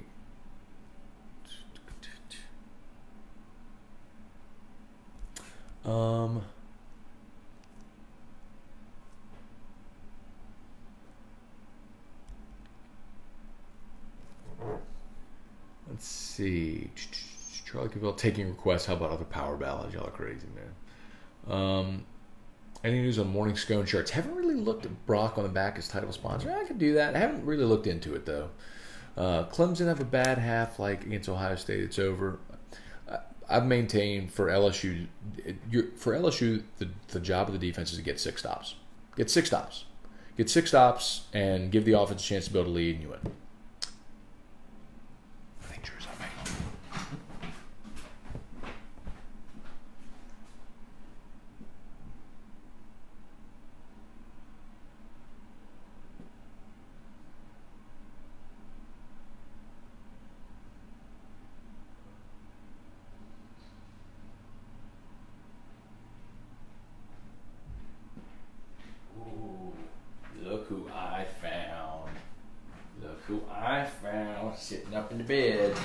Let's see. Charlie Cavell taking requests. How about other power ballads? Y'all are crazy, man. Any news on Morning Scone shirts? Haven't really looked at Brock on the back as title sponsor. I could do that. I haven't really looked into it, though. Clemson have a bad half, like against Ohio State. It's over. I've maintained for LSU, the job of the defense is to get 6 stops. Get 6 stops. Get 6 stops and give the offense a chance to build a lead, and you win. Sitting up in the bed.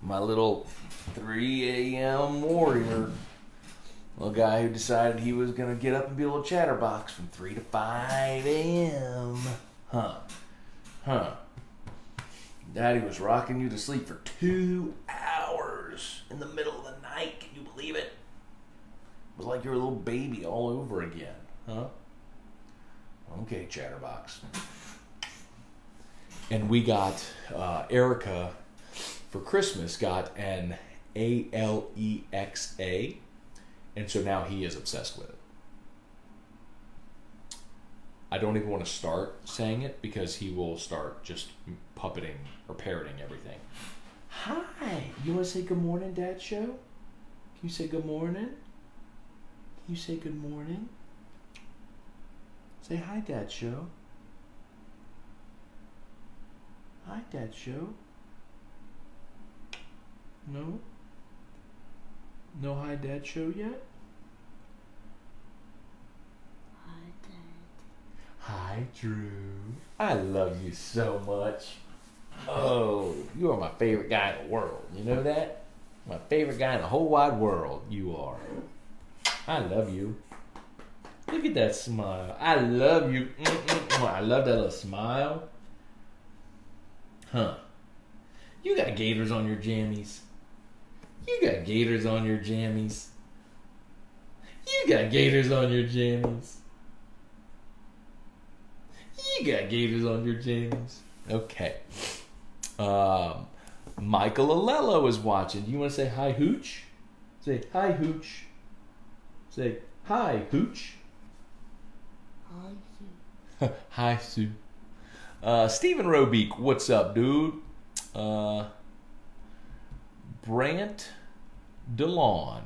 My little 3 a.m. warrior. Little guy who decided he was going to get up and be a little chatterbox from 3 to 5 a.m. Huh. Daddy was rocking you to sleep for 2 hours in the middle of the night. Can you believe it? It was like you're a little baby all over again. Huh? Okay, chatterbox. And we got, Erica, for Christmas, got an Alexa. And so now he is obsessed with it. I don't even want to start saying it because he will start just puppeting or parroting everything. Hi. You want to say good morning, Dad Show? Can you say good morning? Can you say good morning? Say hi, Dad Show. Hi, Dad Show. No? No hi, Dad Show yet? Hi, Drew. I love you so much. Oh, you are my favorite guy in the world. You know that? My favorite guy in the whole wide world. You are. I love you. Look at that smile. I love you. I love that little smile. Huh. You got gators on your jammies. You got gators on your jammies. You got gators on your jammies. You got gators on your jammies. Okay. Michael Alello is watching. You want to say hi, Hooch? Say hi, Hooch. Say hi, Hooch. Hi, Sue. Hi, Sue. Stephen Robeek, what's up, dude? Brant DeLon.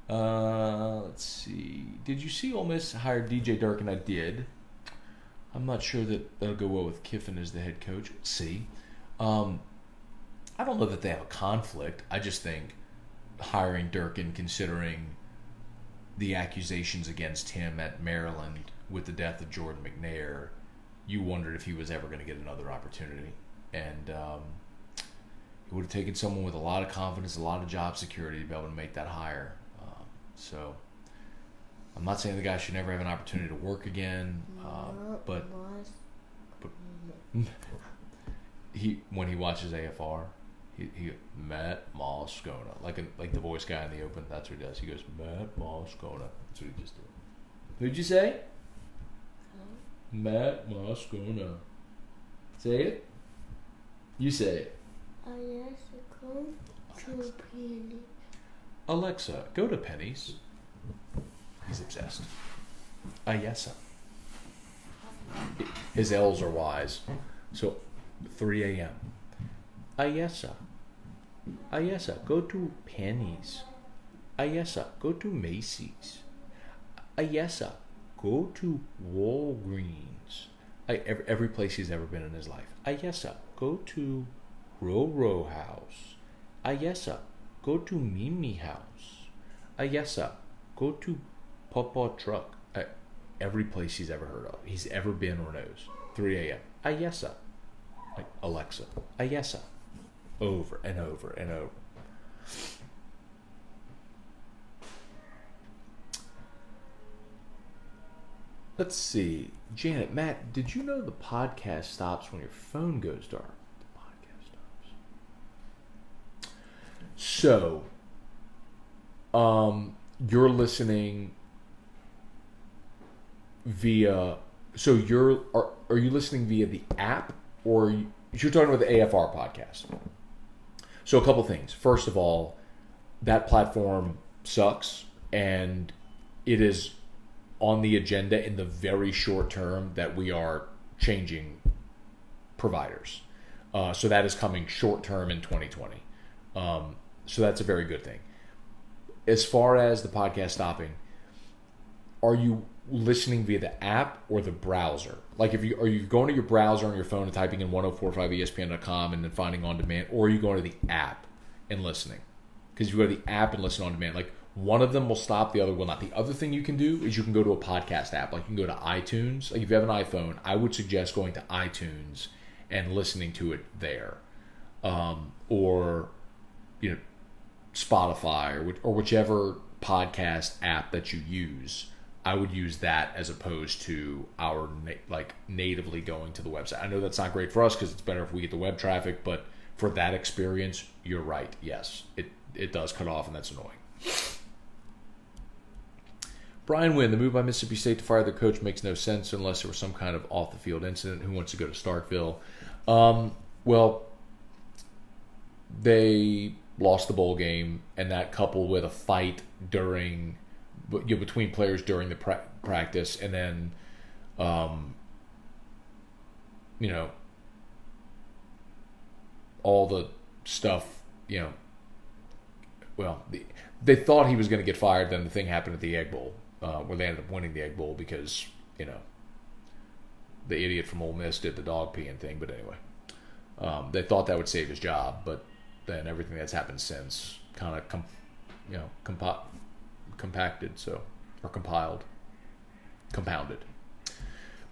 Let's see. Did you see Ole Miss hired DJ Durkin? I did. I'm not sure that that'll go well with Kiffin as the head coach. Let's see. I don't know that they have a conflict. I just think hiring Durkin, considering the accusations against him at Maryland with the death of Jordan McNair, you wondered if he was ever going to get another opportunity. And it would have taken someone with a lot of confidence, a lot of job security to be able to make that hire. So I'm not saying the guy should never have an opportunity to work again, but he when he watches AFR, he Matt Moscona, like the voice guy in the open. That's what he does. He goes, Matt Moscona. That's what he just did. Who'd you say? Matt Moscona. Say it. You say it. Alexa, go to Penny's. He's obsessed. Ayesa. His L's are Y's. So, 3 a.m. Ayesa. Ayesa, go to Penny's. Ayesa, go to Macy's. Ayesa, go to Walgreens. Every place he's ever been in his life. Ayesa, go to Roro House. Ayesa, go to Mimi House. Ayesa, go to Papa Truck. Every place he's ever heard of. He's ever been or knows. 3 a.m. Ayesa. Like Alexa. Ayesa. Over and over and over. Let's see. Janet, Matt, did you know the podcast stops when your phone goes dark? The podcast stops. So, you're listening via. So are you listening via the app, or you're talking about the AFR podcast? So a couple things. First of all, that platform sucks, and it is on the agenda in the very short term that we are changing providers. So that is coming short term in 2020. So that's a very good thing. As far as the podcast stopping, are you listening via the app or the browser? Like, are you going to your browser on your phone and typing in 1045espn.com and then finding on demand, or are you going to the app and listening? Because if you go to the app and listen on demand, like, one of them will stop, the other will not. The other thing you can do is you can go to a podcast app. Like, you can go to iTunes. Like, if you have an iPhone, I would suggest going to iTunes and listening to it there. Or, Spotify or whichever podcast app that you use. I would use that as opposed to our natively going to the website. I know that's not great for us because it's better if we get the web traffic, but for that experience, you're right. Yes, it does cut off, and that's annoying. Brian Wynn, the move by Mississippi State to fire their coach makes no sense unless there was some kind of off-the-field incident. Who wants to go to Starkville? Well, they lost the bowl game, and that coupled with a fight between players during the practice, and then, all the stuff, they thought he was going to get fired. Then the thing happened at the Egg Bowl, where they ended up winning the Egg Bowl because, the idiot from Ole Miss did the dog peeing thing. But anyway, they thought that would save his job, but then everything that's happened since kind of compounded.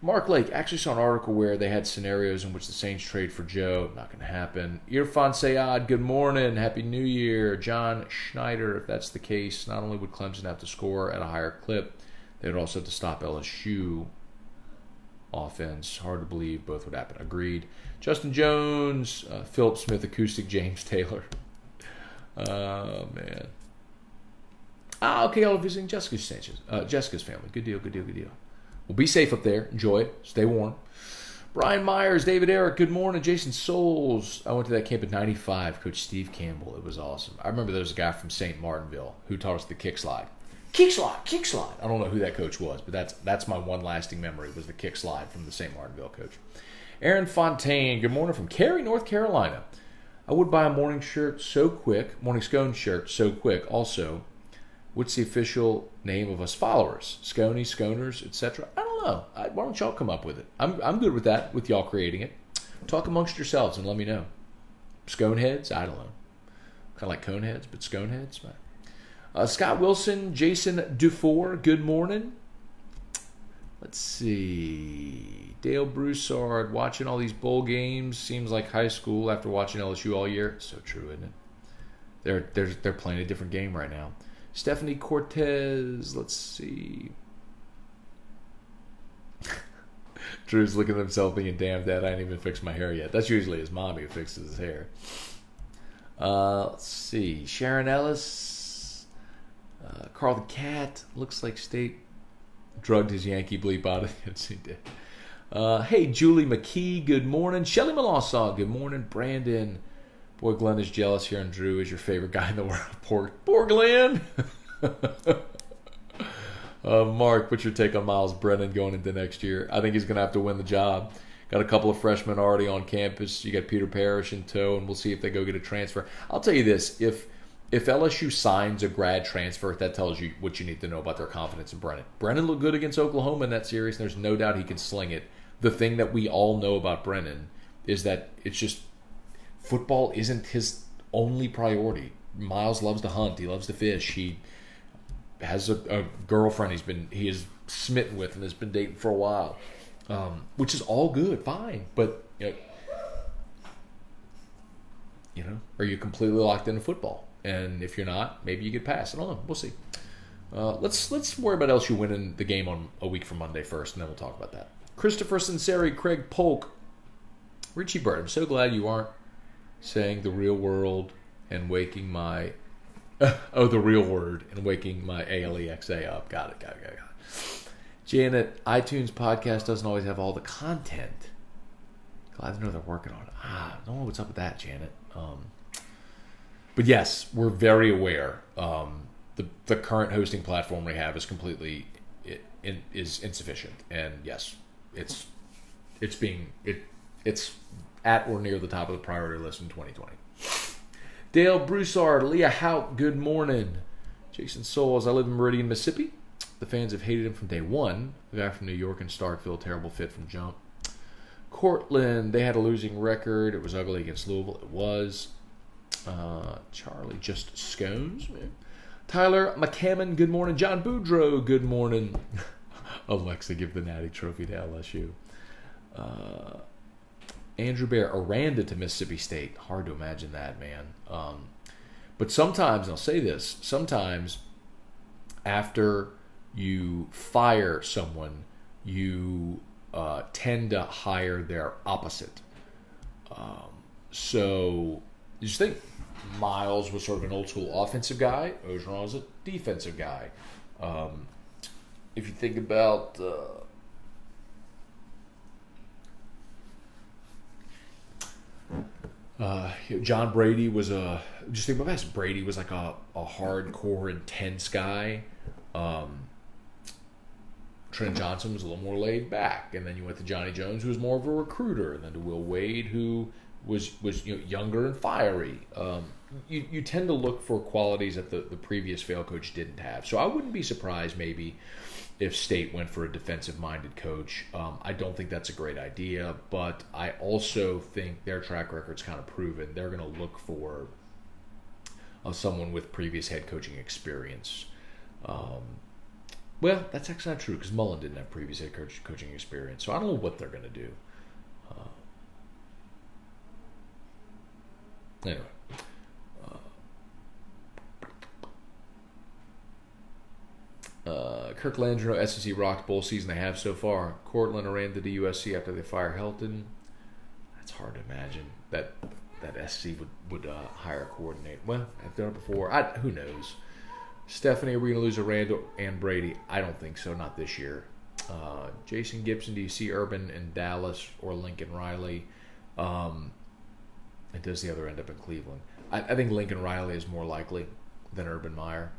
Mark Lake actually saw an article where they had scenarios in which the Saints trade for Joe. Not going to happen. Irfan Sayad, good morning. Happy New Year. John Schneider, if that's the case, not only would Clemson have to score at a higher clip, they would also have to stop LSU offense. Hard to believe both would happen. Agreed. Justin Jones, Philip Smith, acoustic, James Taylor. Oh, man. Okay, all visiting Jessica's family. Good deal. Well, be safe up there. Enjoy it. Stay warm. Brian Myers, David Eric, good morning. Jason Souls. I went to that camp in 95. Coach Steve Campbell. It was awesome. I remember there was a guy from St. Martinville who taught us the kick slide. Kick slide. I don't know who that coach was, but that's my one lasting memory was the kick slide from the St. Martinville coach. Aaron Fontaine, good morning from Cary, North Carolina. I would buy a Morning Scone shirt so quick. Also, what's the official name of us followers? Scony, Sconers, etc.? I don't know. Why don't y'all come up with it? I'm good with that, with y'all creating it. Talk amongst yourselves and let me know. Sconeheads? I don't know. Kind of like Coneheads, but Sconeheads? Scott Wilson, Jason Dufour, good morning. Let's see. Dale Broussard, watching all these bowl games seems like high school after watching LSU all year. So true, isn't it? They're playing a different game right now. Stephanie Cortez, let's see. Drew's looking at himself thinking, damn, Dad, I ain't even fixed my hair yet. That's usually his mommy who fixes his hair. Let's see. Sharon Ellis. Carl the Cat. Looks like State drugged his Yankee bleep out of it. He did. Hey, Julie McKee, good morning. Shelly Melanson, good morning. Brandon. Boy, Glenn is jealous here, and Drew is your favorite guy in the world. Poor Glenn. Mark, what's your take on Miles Brennan going into next year? I think he's going to have to win the job. Got a couple of freshmen already on campus. You got Peter Parrish in tow, and we'll see if they go get a transfer. I'll tell you this. If LSU signs a grad transfer, that tells you what you need to know about their confidence in Brennan. Brennan looked good against Oklahoma in that series, and there's no doubt he can sling it. The thing that we all know about Brennan is that it's just football isn't his only priority. Miles loves to hunt. He loves to fish. He has a girlfriend he is smitten with and has been dating for a while, which is all good, fine. But are you completely locked into football? And if you're not, maybe you get past. I don't know. We'll see. Let's worry about LSU winning the game on a week from Monday first, and then we'll talk about that. Christopher Sinceri, Craig Polk, Richie Bird. I'm so glad you aren't saying the real world and waking my the real word and waking my ALEXA up. Got it. Janet, iTunes podcast doesn't always have all the content. Glad to know they're working on it. I don't know what's up with that, Janet. But yes, we're very aware. The current hosting platform we have is completely is insufficient, and yes, it's at or near the top of the priority list in 2020. Dale Broussard, Leah Hout, good morning. Jason Souls, I live in Meridian, Mississippi. The fans have hated him from day one. The guy from New York and Starkville, terrible fit from jump. Cortland, they had a losing record. It was ugly against Louisville. It was. Charlie, just scones, man. Tyler McCammon, good morning. John Boudreau, good morning. Alexa, give the Natty Trophy to LSU. Andrew Bear, Aranda to Mississippi State. Hard to imagine that, man. But sometimes, and I'll say this, sometimes after you fire someone, you tend to hire their opposite. So you just think Miles was sort of an old school offensive guy. Ogeron was a defensive guy. if you think about John Brady was just think about this. Brady was like a hardcore, intense guy. Trent Johnson was a little more laid back, and then you went to Johnny Jones, who was more of a recruiter, and then to Will Wade, who was younger and fiery. You tend to look for qualities that the previous fail coach didn't have. So I wouldn't be surprised maybe if State went for a defensive-minded coach. I don't think that's a great idea, but I also think their track record's kind of proven. They're going to look for someone with previous head coaching experience. Well, that's actually not true because Mullen didn't have previous head coaching experience, so I don't know what they're going to do. Anyway. Kirk Landreau, SEC rocked bowl season they have so far. Cortland ran to the USC after they fire Helton. That's hard to imagine that SEC would hire a coordinator. Well, I've done it before. Who knows? Stephanie, are we going to lose a Randall and Brady? I don't think so. Not this year. Jason Gibson, do you see Urban in Dallas or Lincoln Riley? And does the other end up in Cleveland? I think Lincoln Riley is more likely than Urban Meyer.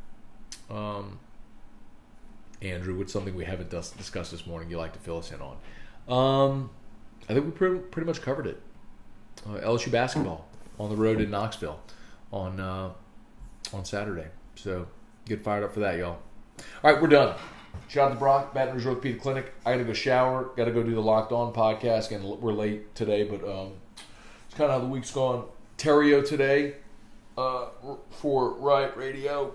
Andrew, what's something we haven't discussed this morning you'd like to fill us in on? I think we pretty much covered it. LSU basketball on the road in Knoxville on Saturday. So get fired up for that, y'all. All right, we're done. Shout out to Brock, Baton Rouge Orthopedic Clinic. I got to go shower. Got to go do the Locked On podcast. Again, we're late today, but it's kind of how the week's gone. Terrio today for Riot Radio.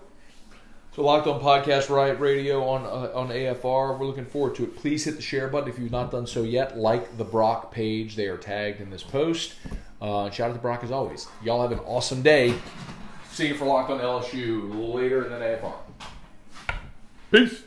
So Locked On Podcast, Riot Radio on AFR. We're looking forward to it. Please hit the share button if you've not done so yet. Like the Brock page. They are tagged in this post. Shout out to Brock as always. Y'all have an awesome day. See you for Locked On LSU later than AFR. Peace.